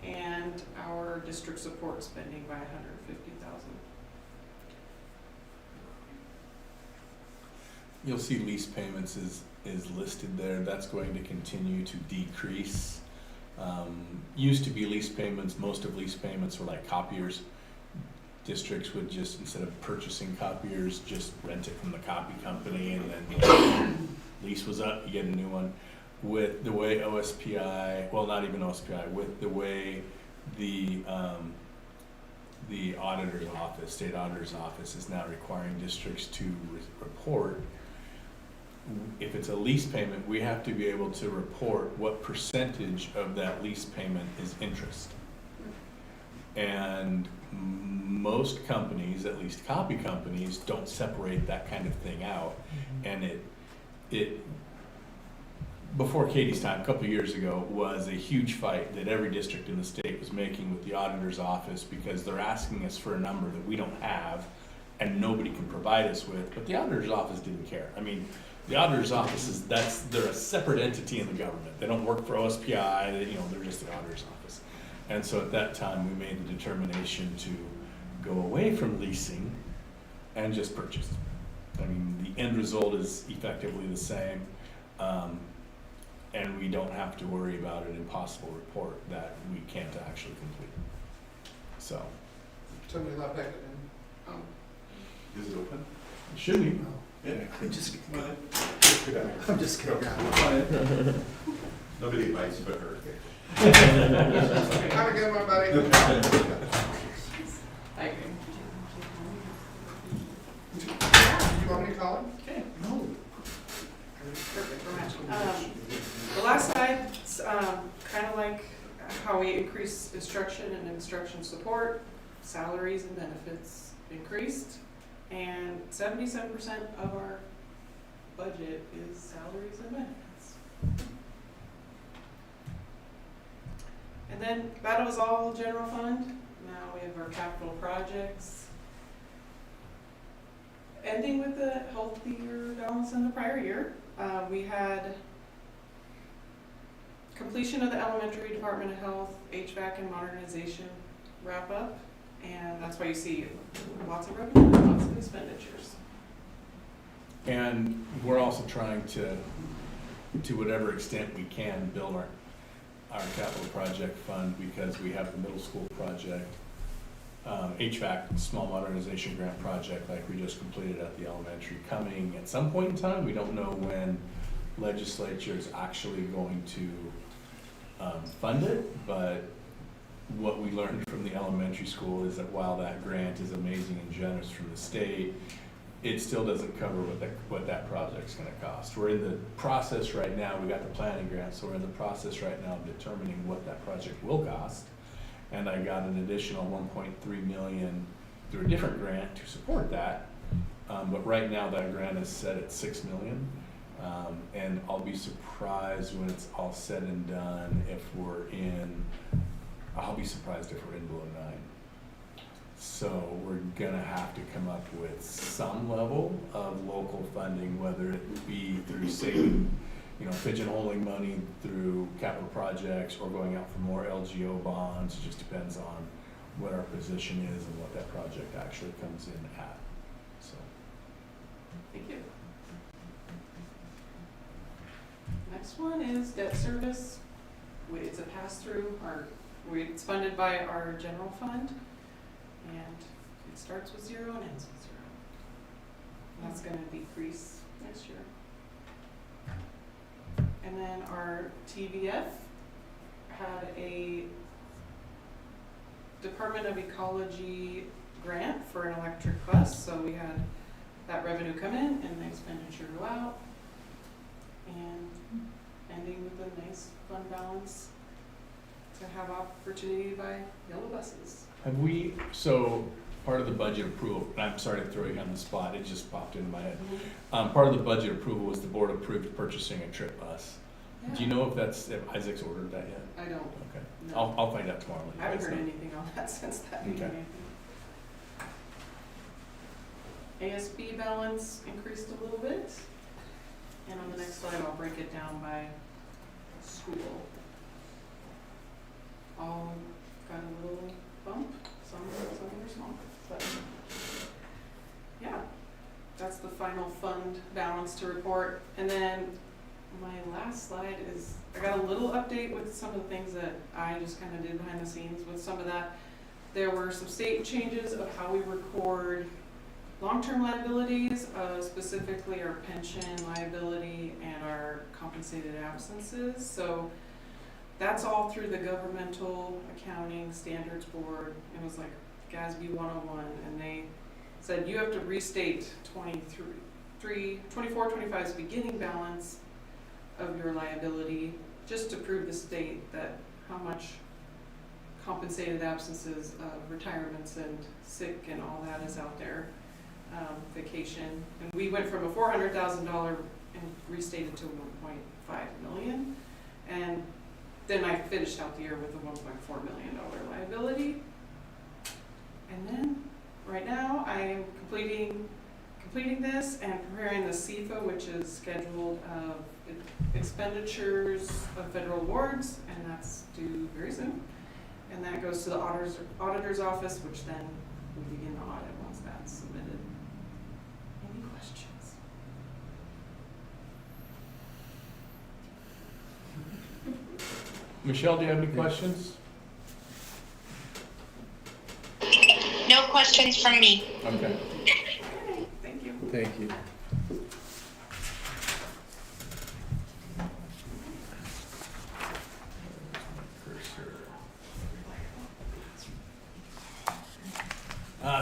and our district support spending by $150,000. You'll see lease payments is listed there. That's going to continue to decrease. Used to be lease payments, most of lease payments were like copiers. Districts would just, instead of purchasing copiers, just rent it from the copy company, and then lease was up, you get a new one. With the way OSPI, well, not even OSPI, with the way the auditor's office, state auditor's office is now requiring districts to report, if it's a lease payment, we have to be able to report what percentage of that lease payment is interest. And most companies, at least copy companies, don't separate that kind of thing out. And it before Katie's time, a couple of years ago, was a huge fight that every district in the state was making with the auditor's office, because they're asking us for a number that we don't have and nobody can provide us with. But the auditor's office didn't care. I mean, the auditor's office they're a separate entity in the government. They don't work for OSPI, they're just the auditor's office. And so at that time, we made the determination to go away from leasing and just purchase. I mean, the end result is effectively the same, and we don't have to worry about an impossible report that we can't actually complete. So. Somebody not back in. Is it open? It should be. Yeah. I'm just Good. I'm just kidding. Nobody bites but her. Have a good one, buddy. Thank you. You want me to call him? Okay. No. Perfect, we're matching. The last slide's kind of like how we increase instruction and instruction support, salaries and benefits increased, and 77% of our budget is salaries and benefits. And then that was all general fund. Now we have our capital projects. Ending with a healthier balance than the prior year. We had completion of the elementary Department of Health, HVAC and modernization wrap up, and that's why you see lots of revenue and lots of expenditures. And we're also trying to whatever extent we can, build our capital project fund, because we have the middle school project, HVAC, small modernization grant project like we just completed at the elementary, coming at some point in time. We don't know when legislature is actually going to fund it, but what we learned from the elementary school is that while that grant is amazing and generous from the state, it still doesn't cover what that project's gonna cost. We're in the process right now, we got the planning grant, so we're in the process right now of determining what that project will cost. And I got an additional 1.3 million through a different grant to support that. But right now that grant is set at 6 million. And I'll be surprised when it's all said and done I'll be surprised if we're in below 9. So we're gonna have to come up with some level of local funding, whether it be through saving, pigeonholing money through capital projects or going out for more LGO bonds. It just depends on what our position is and what that project actually comes in at, so. Thank you. Next one is debt service. It's a pass-through, it's funded by our general fund, and it starts with 0 and ends with 0. And that's gonna decrease next year. And then our TVF had a Department of Ecology grant for an electric bus, so we had that revenue come in and the expenditure go out. And ending with a nice fund balance to have opportunity to buy yellow buses. Have we, so part of the budget approval, and I'm sorry to throw you on the spot, it just popped into my head. Part of the budget approval was the board approved purchasing a trip bus. Yeah. Do you know if Isaac's ordered that yet? I don't, Okay, no. I'll find out tomorrow. let you I haven't guys heard know. anything on that since that Okay. meeting. ASB balance increased a little bit. And on the next slide, I'll break it down by school. All got a little bump, some are small, but yeah, that's the final fund balance to report. And then my last slide is, I got a little update with some of the things that I just kind of did behind the scenes with some of that. There were some state changes of how we record long-term liabilities, specifically our pension liability and our compensated absences. So that's all through the Governmental Accounting Standards Board. It was like GASB 101, and they said you have to restate 24-25's beginning balance of your liability just to prove the state that how much compensated absences of retirements and sick and all that is out there. Vacation, and we went from a $400,000 and restated to 1.5 million, and then I finished out the year with a $1.4 million liability. And then right now I am completing this and preparing the CFA, which is scheduled of expenditures of federal awards, and that's due very soon. And that goes to the auditor's office, which then we begin the audit once that's submitted. Any questions? Michelle, do you have any questions? No questions from me. Okay. Thank you. Thank you.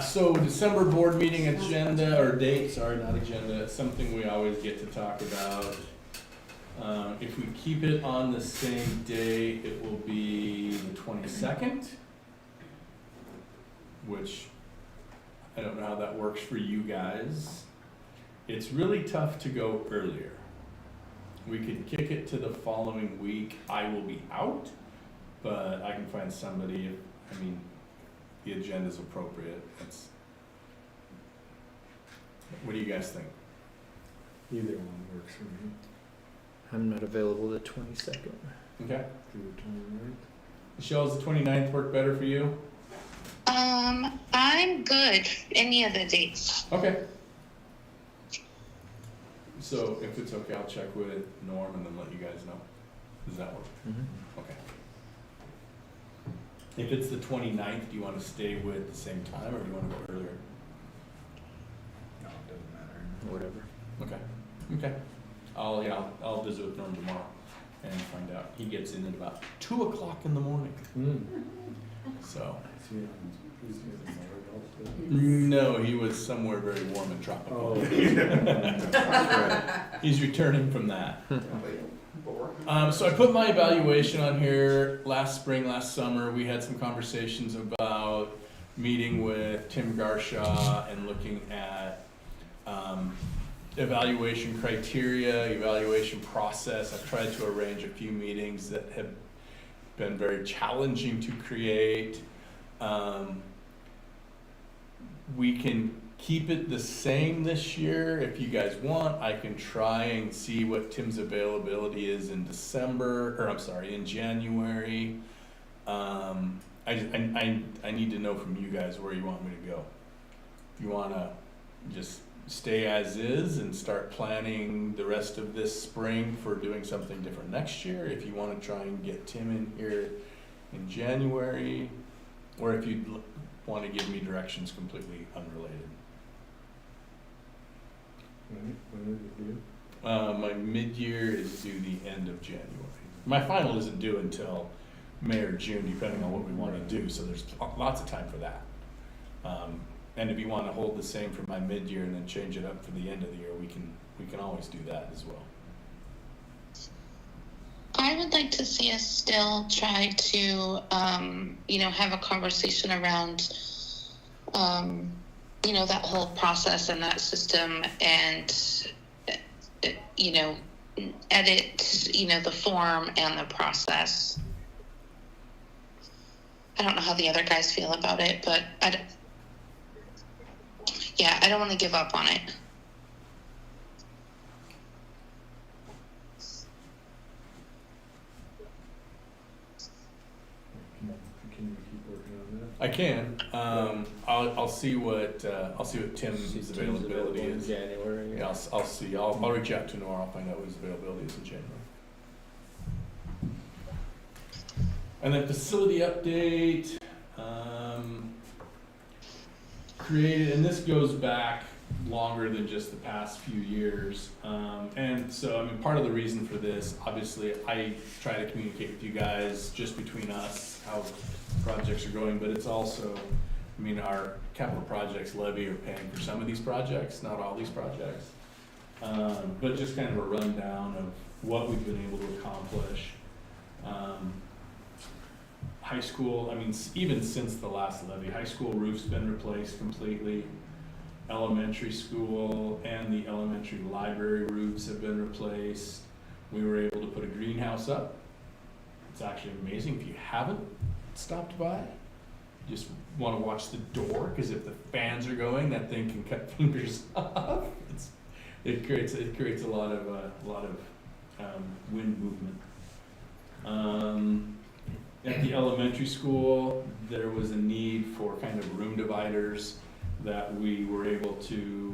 So December board meeting agenda, or date, sorry, not agenda, something we always get to talk about. If we keep it on the same day, it will be the 22nd, which I don't know how that works for you guys. It's really tough to go earlier. We could kick it to the following week. I will be out, but I can find somebody, the agenda's appropriate. What do you guys think? Either one works for me. I'm not available the 22nd. Okay. Do the 29th. Michelle, does the 29th work better for you? I'm good. Any of the dates. Okay. So if it's okay, I'll check with Norm and then let you guys know. Does that work? Mm-hmm. Okay. If it's the 29th, do you want to stay with the same time or do you want to go earlier? No, it doesn't matter. Whatever. Okay. Okay. I'll visit with Norm tomorrow and find out. He gets in at about 2 o'clock in the morning. So. No, he was somewhere very warm and tropical. He's returning from that. So I put my evaluation on here. Last spring, last summer, we had some conversations about meeting with Tim Garshaw and looking at evaluation criteria, evaluation process. I've tried to arrange a few meetings that have been very challenging to create. We can keep it the same this year if you guys want. I can try and see what Tim's availability is in in January. I need to know from you guys where you want me to go. If you want to just stay as is and start planning the rest of this spring for doing something different next year, if you want to try and get Tim in here in January, or if you want to give me directions completely unrelated. When is it due? My mid-year is due the end of January. My final isn't due until May or June, depending on what we want to do, so there's lots of time for that. And if you want to hold the same for my mid-year and then change it up for the end of the year, we can always do that as well. I would like to see us still try to, have a conversation around, that whole process and that system and, edit, the form and the process. I don't know how the other guys feel about it, but I don't want to give up on it. Can you keep working on that? I can. I'll see what Tim's availability in is. January. Yeah, I'll see. I'll reach out to Nora. I'll find out what his availability is in January. And then facility update. Created, and this goes back longer than just the past few years. And so, part of the reason for this, obviously, I try to communicate with you guys just between us how projects are going, but it's also, our capital projects levy are paying for some of these projects, not all these projects. But just kind of a rundown of what we've been able to accomplish. High school, even since the last levy, high school roof's been replaced completely. Elementary school and the elementary library roofs have been replaced. We were able to put a greenhouse up. It's actually amazing. If you haven't stopped by, just want to watch the door, because if the fans are going, that thing can cut fingers off. It creates a lot of wind movement. At the elementary school, there was a need for kind of room dividers that we were able to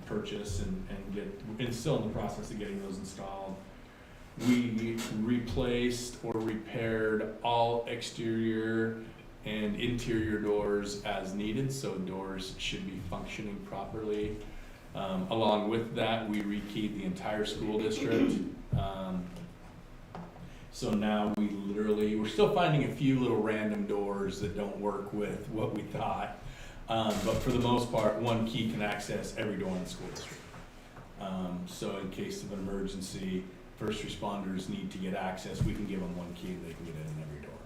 purchase and get, and still in the process of getting those installed. We replaced or repaired all exterior and interior doors as needed, so doors should be functioning properly. Along with that, we rekeyed the entire school district. So now we're still finding a few little random doors that don't work with what we thought. But for the most part, one key can access every door in the school district. So in case of an emergency, first responders need to get access, we can give them one key, they can get in every door.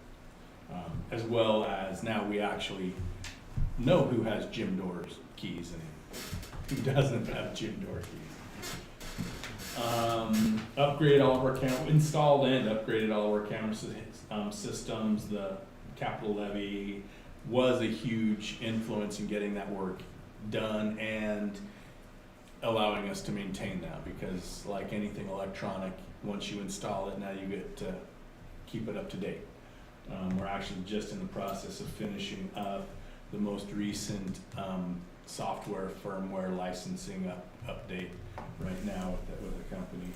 As well as now we actually know who has gym doors keys and who doesn't have gym door keys. Upgrade all of our installed and upgraded all of our camera systems. The capital levy was a huge influence in getting that work done and allowing us to maintain that, because like anything electronic, once you install it, now you get to keep it up to date. We're actually just in the process of finishing up the most recent software firmware licensing update right now with the company.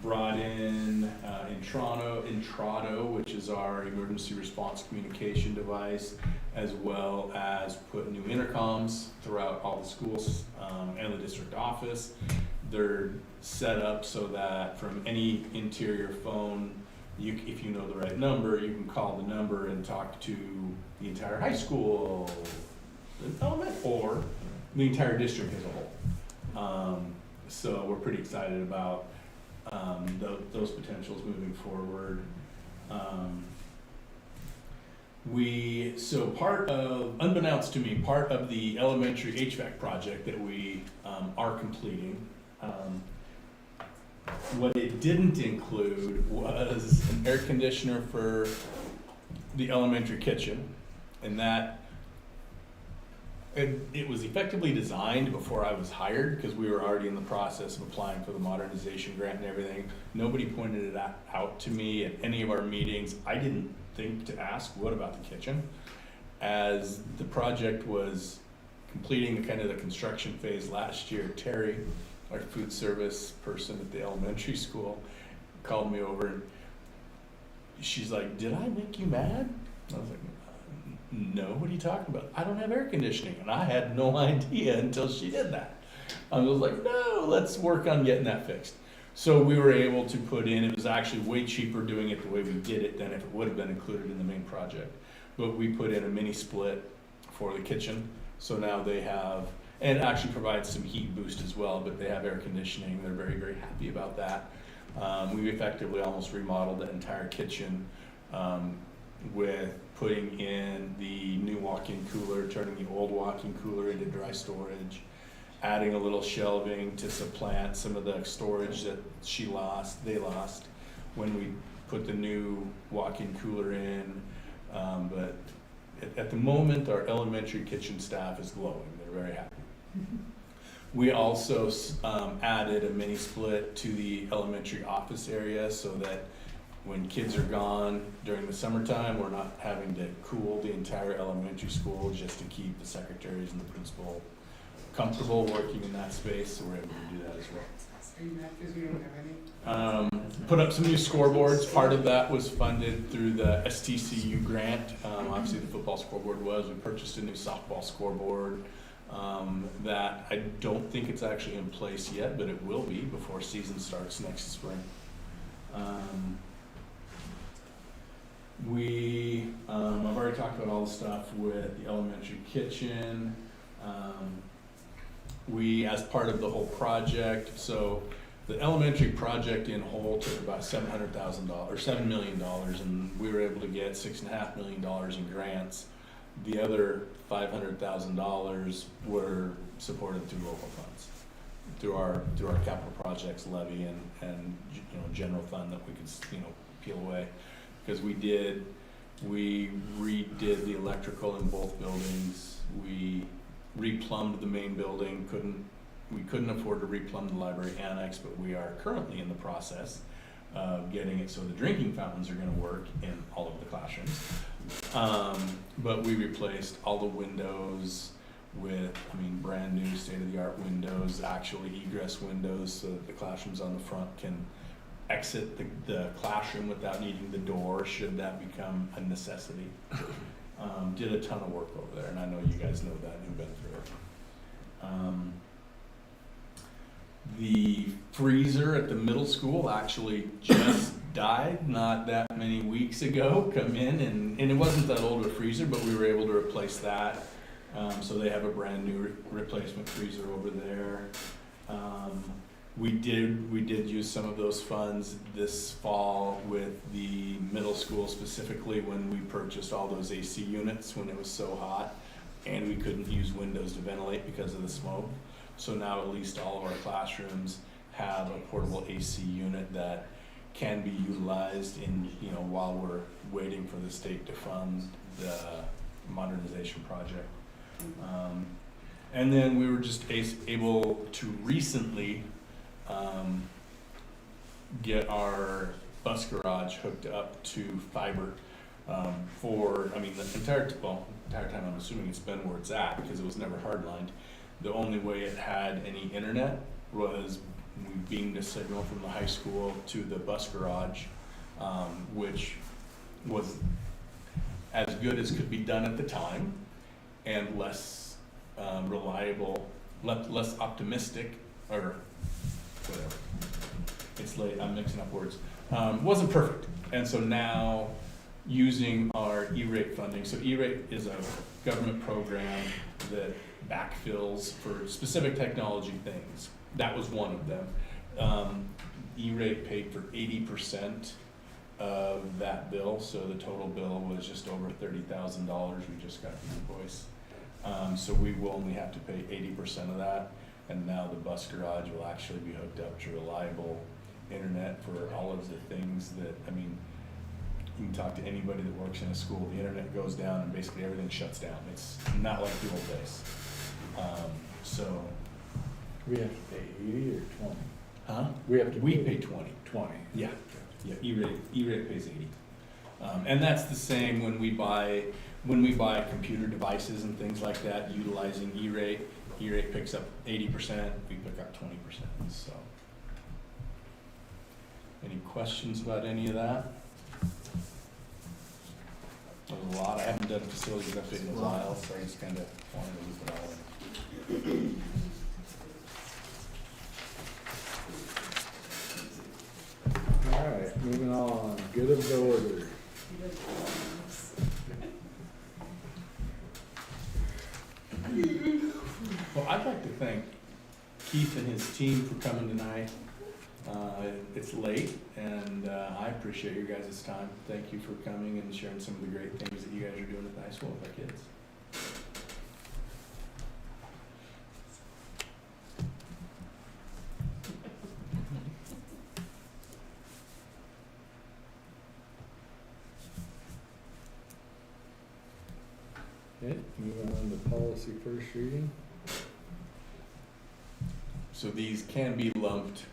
Brought in Intrado, which is our emergency response communication device, as well as put new intercoms throughout all the schools and the district office. They're set up so that from any interior phone, if you know the right number, you can call the number and talk to the entire high school, or the entire district as a whole. So we're pretty excited about those potentials moving forward. Unbeknownst to me, part of the elementary HVAC project that we are completing, what it didn't include was an air conditioner for the elementary kitchen, and that it was effectively designed before I was hired, because we were already in the process of applying for the modernization grant and everything. Nobody pointed it out to me at any of our meetings. I didn't think to ask, what about the kitchen? As the project was completing the construction phase last year, Terry, our food service person at the elementary school, called me over and she's like, "Did I make you mad?" I was like, "No, what are you talking about? I don't have air conditioning." And I had no idea until she did that. I was like, "No, let's work on getting that fixed." So we were able to put in, it was actually way cheaper doing it the way we did it than if it would have been included in the main project. But we put in a mini split for the kitchen, so now they have, and it actually provides some heat boost as well, but they have air conditioning, they're very, very happy about that. We effectively almost remodeled the entire kitchen with putting in the new walk-in cooler, turning the old walk-in cooler into dry storage, adding a little shelving to supplant some of the storage that they lost when we put the new walk-in cooler in. But at the moment, our elementary kitchen staff is glowing. They're very happy. We also added a mini split to the elementary office area so that when kids are gone during the summertime, we're not having to cool the entire elementary school just to keep the secretaries and the principal comfortable working in that space, so we're able to do that as well. Put up some new scoreboards. Part of that was funded through the STCU grant. Obviously the football scoreboard was. We purchased a new softball scoreboard that I don't think it's actually in place yet, but it will be before season starts next spring. I've already talked about all the stuff with the elementary kitchen. We, as part of the whole project, so the elementary project in whole took about $700,000 or $7 million, and we were able to get $6.5 million in grants. The other $500,000 were supported through local funds, through our capital projects levy and general fund that we could peel away, because we redid the electrical in both buildings. We replumbed the main building. We couldn't afford to replumb the library annex, but we are currently in the process of getting it so the drinking fountains are going to work in all of the classrooms. But we replaced all the windows with, brand new state-of-the-art windows, actually egress windows, so that the classrooms on the front can exit the classroom without needing the door, should that become a necessity. Did a ton of work over there, and I know you guys know that and have been through it. The freezer at the middle school actually just died not that many weeks ago. Come in, and it wasn't that old of a freezer, but we were able to replace that. So they have a brand new replacement freezer over there. We did use some of those funds this fall with the middle school, specifically when we purchased all those AC units when it was so hot and we couldn't use windows to ventilate because of the smoke. So now at least all of our classrooms have a portable AC unit that can be utilized while we're waiting for the state to fund the modernization project. And then we were just able to recently get our bus garage hooked up to fiber for, the entire time I'm assuming it's been where it's at because it was never hardlined. The only way it had any internet was we beamed a signal from the high school to the bus garage, which was as good as could be done at the time and less reliable, less optimistic, or whatever. It's late, I'm mixing up words. Wasn't perfect. And so now using our E-rate funding, so E-rate is a government program that backfills for specific technology things. That was one of them. E-rate paid for 80% of that bill, so the total bill was just over $30,000. We just got the invoice. So we will only have to pay 80% of that, and now the bus garage will actually be hooked up to reliable internet for all of the things that, you can talk to anybody that works in a school, the internet goes down and basically everything shuts down. It's not like the old days. So. We have to pay 80 or 20? Huh? We pay 20. 20. Yeah, E-rate pays 80. And that's the same when we buy computer devices and things like that, utilizing E-rate. E-rate picks up 80%, we pick up 20%, so. Any questions about any of that? There's a lot. I haven't done a facilities update in a while, so I just kind of wanted to loop it all in. moving on, good of the order. Well, I'd like to thank Keith and his team for coming tonight. It's late, and I appreciate your guys' time. Thank you for coming and sharing some of the great things that you guys are doing at the high school with our kids. Okay, moving on to policy first reading. So these can be lumped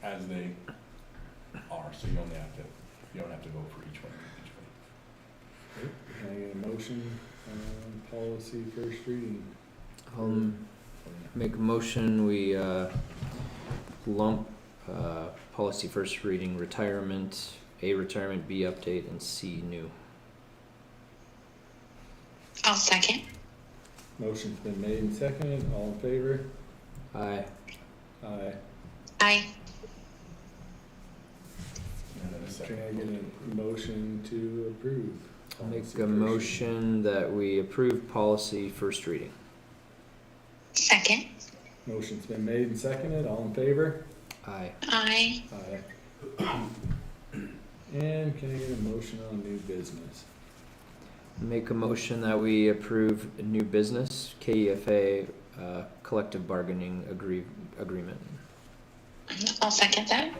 as they are, so you don't have to vote for each one individually. Okay, can I get a motion on policy first reading? Make a motion, we lump policy first reading retirement, A retirement, B update, and C new. I'll second. Motion's been made and seconded, all in favor? Aye. Aye. Aye. And then a Can second. I get a motion to approve? I'll make policy a first reading? motion that we approve policy first reading. Second. Motion's been made and seconded, all in favor? Aye. Aye. Aye. And can I get a motion on new business? Make a motion that we approve a new business, KFA collective bargaining agreement. I'll second that.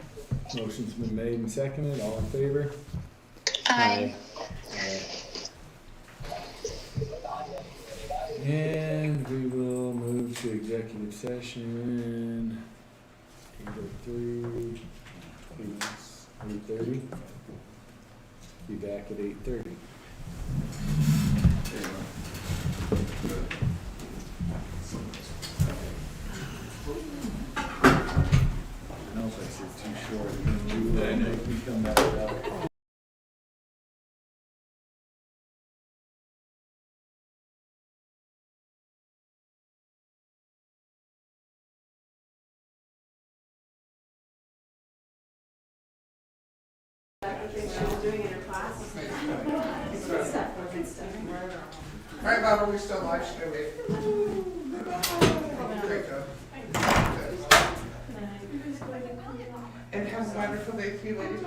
Motion's been made and seconded, all in favor? Aye. Aye. And we will move to executive session. 8:03, 8:30. Be back at 8:30. I know if I said too short, you make me come back up. All right, Bob, are we still live streaming? Great job. And have a wonderful day to you, ladies.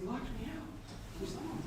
You locked me out. Who's on?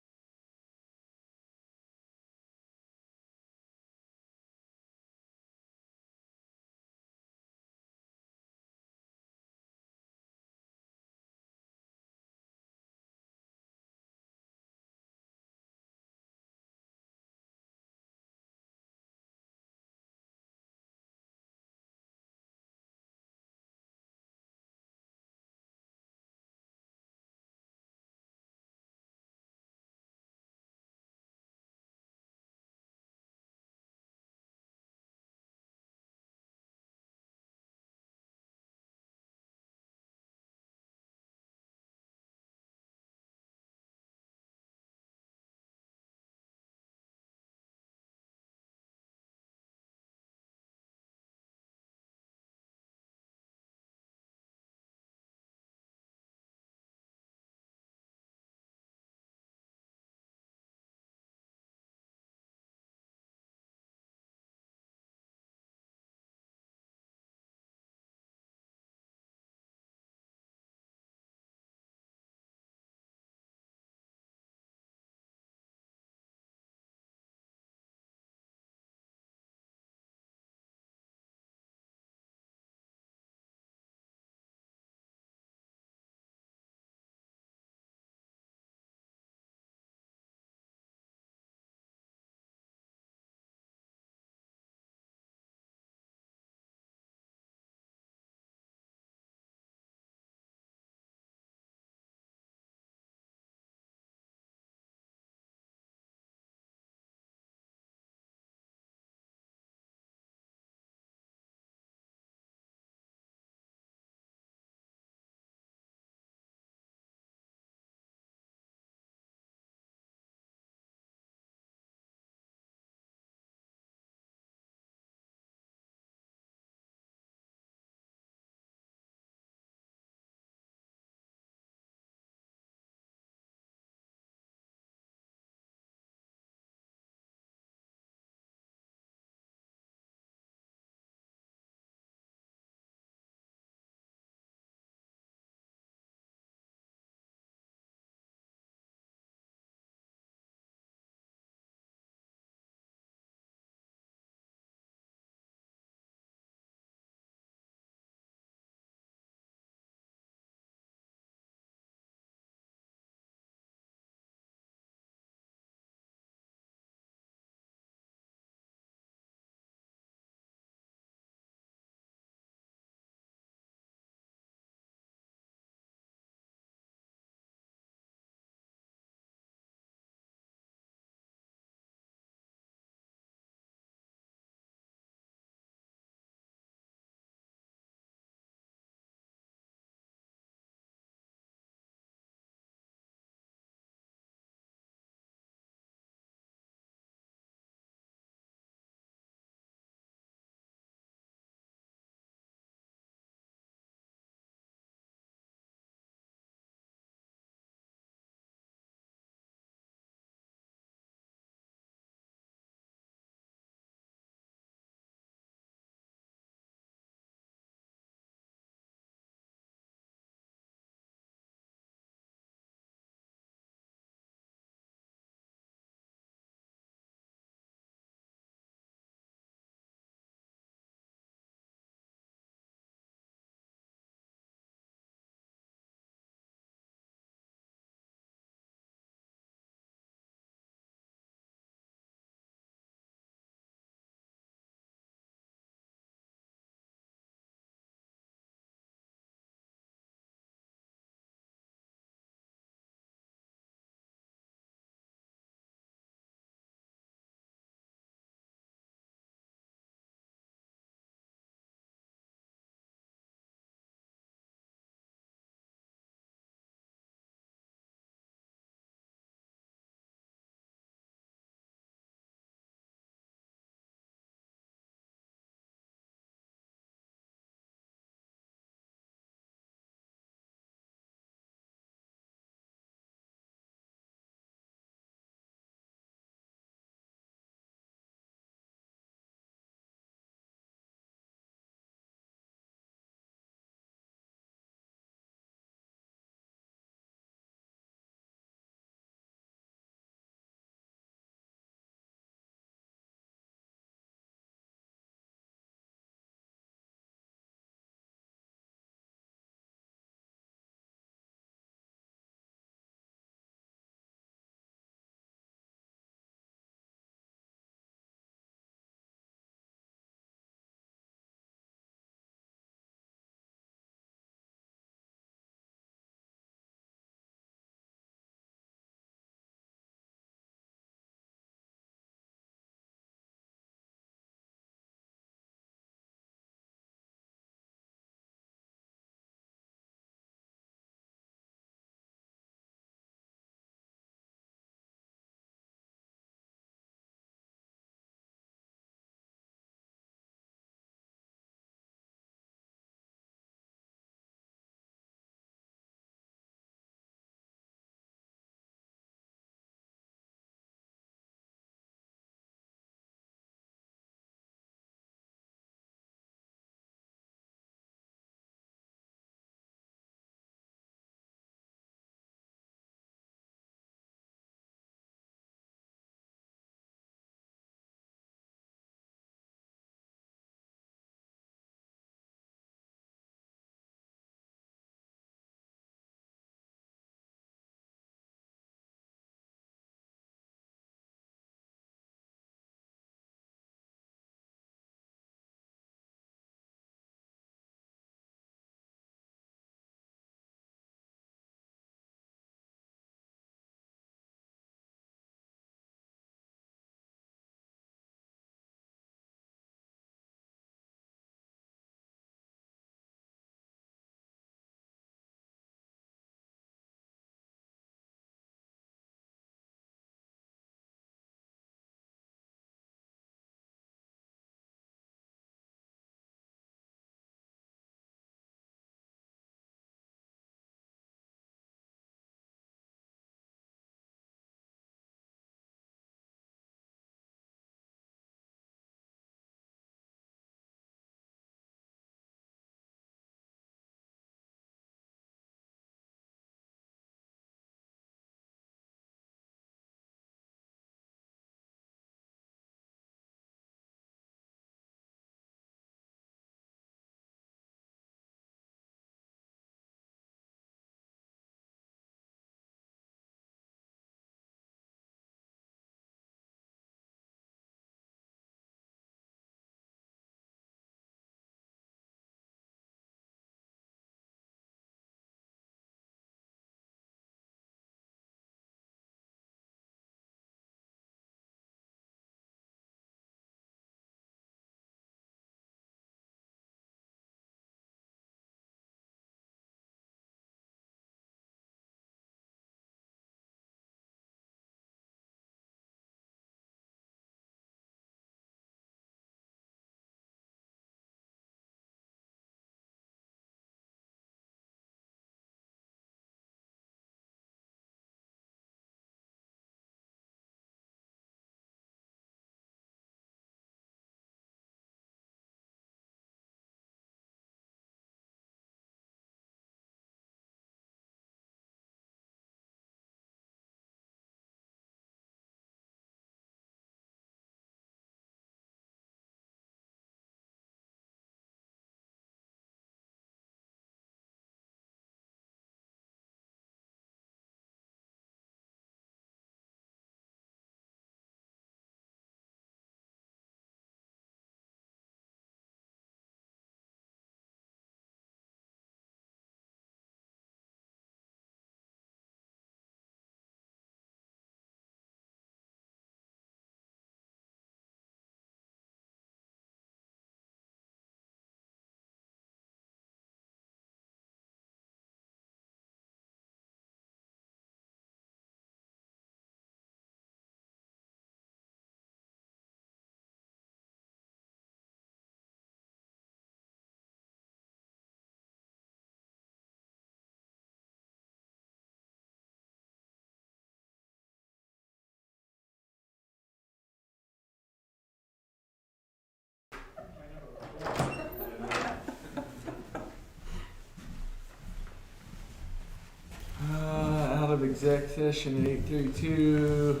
exec session at 8:32.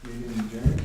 Meeting adjourned.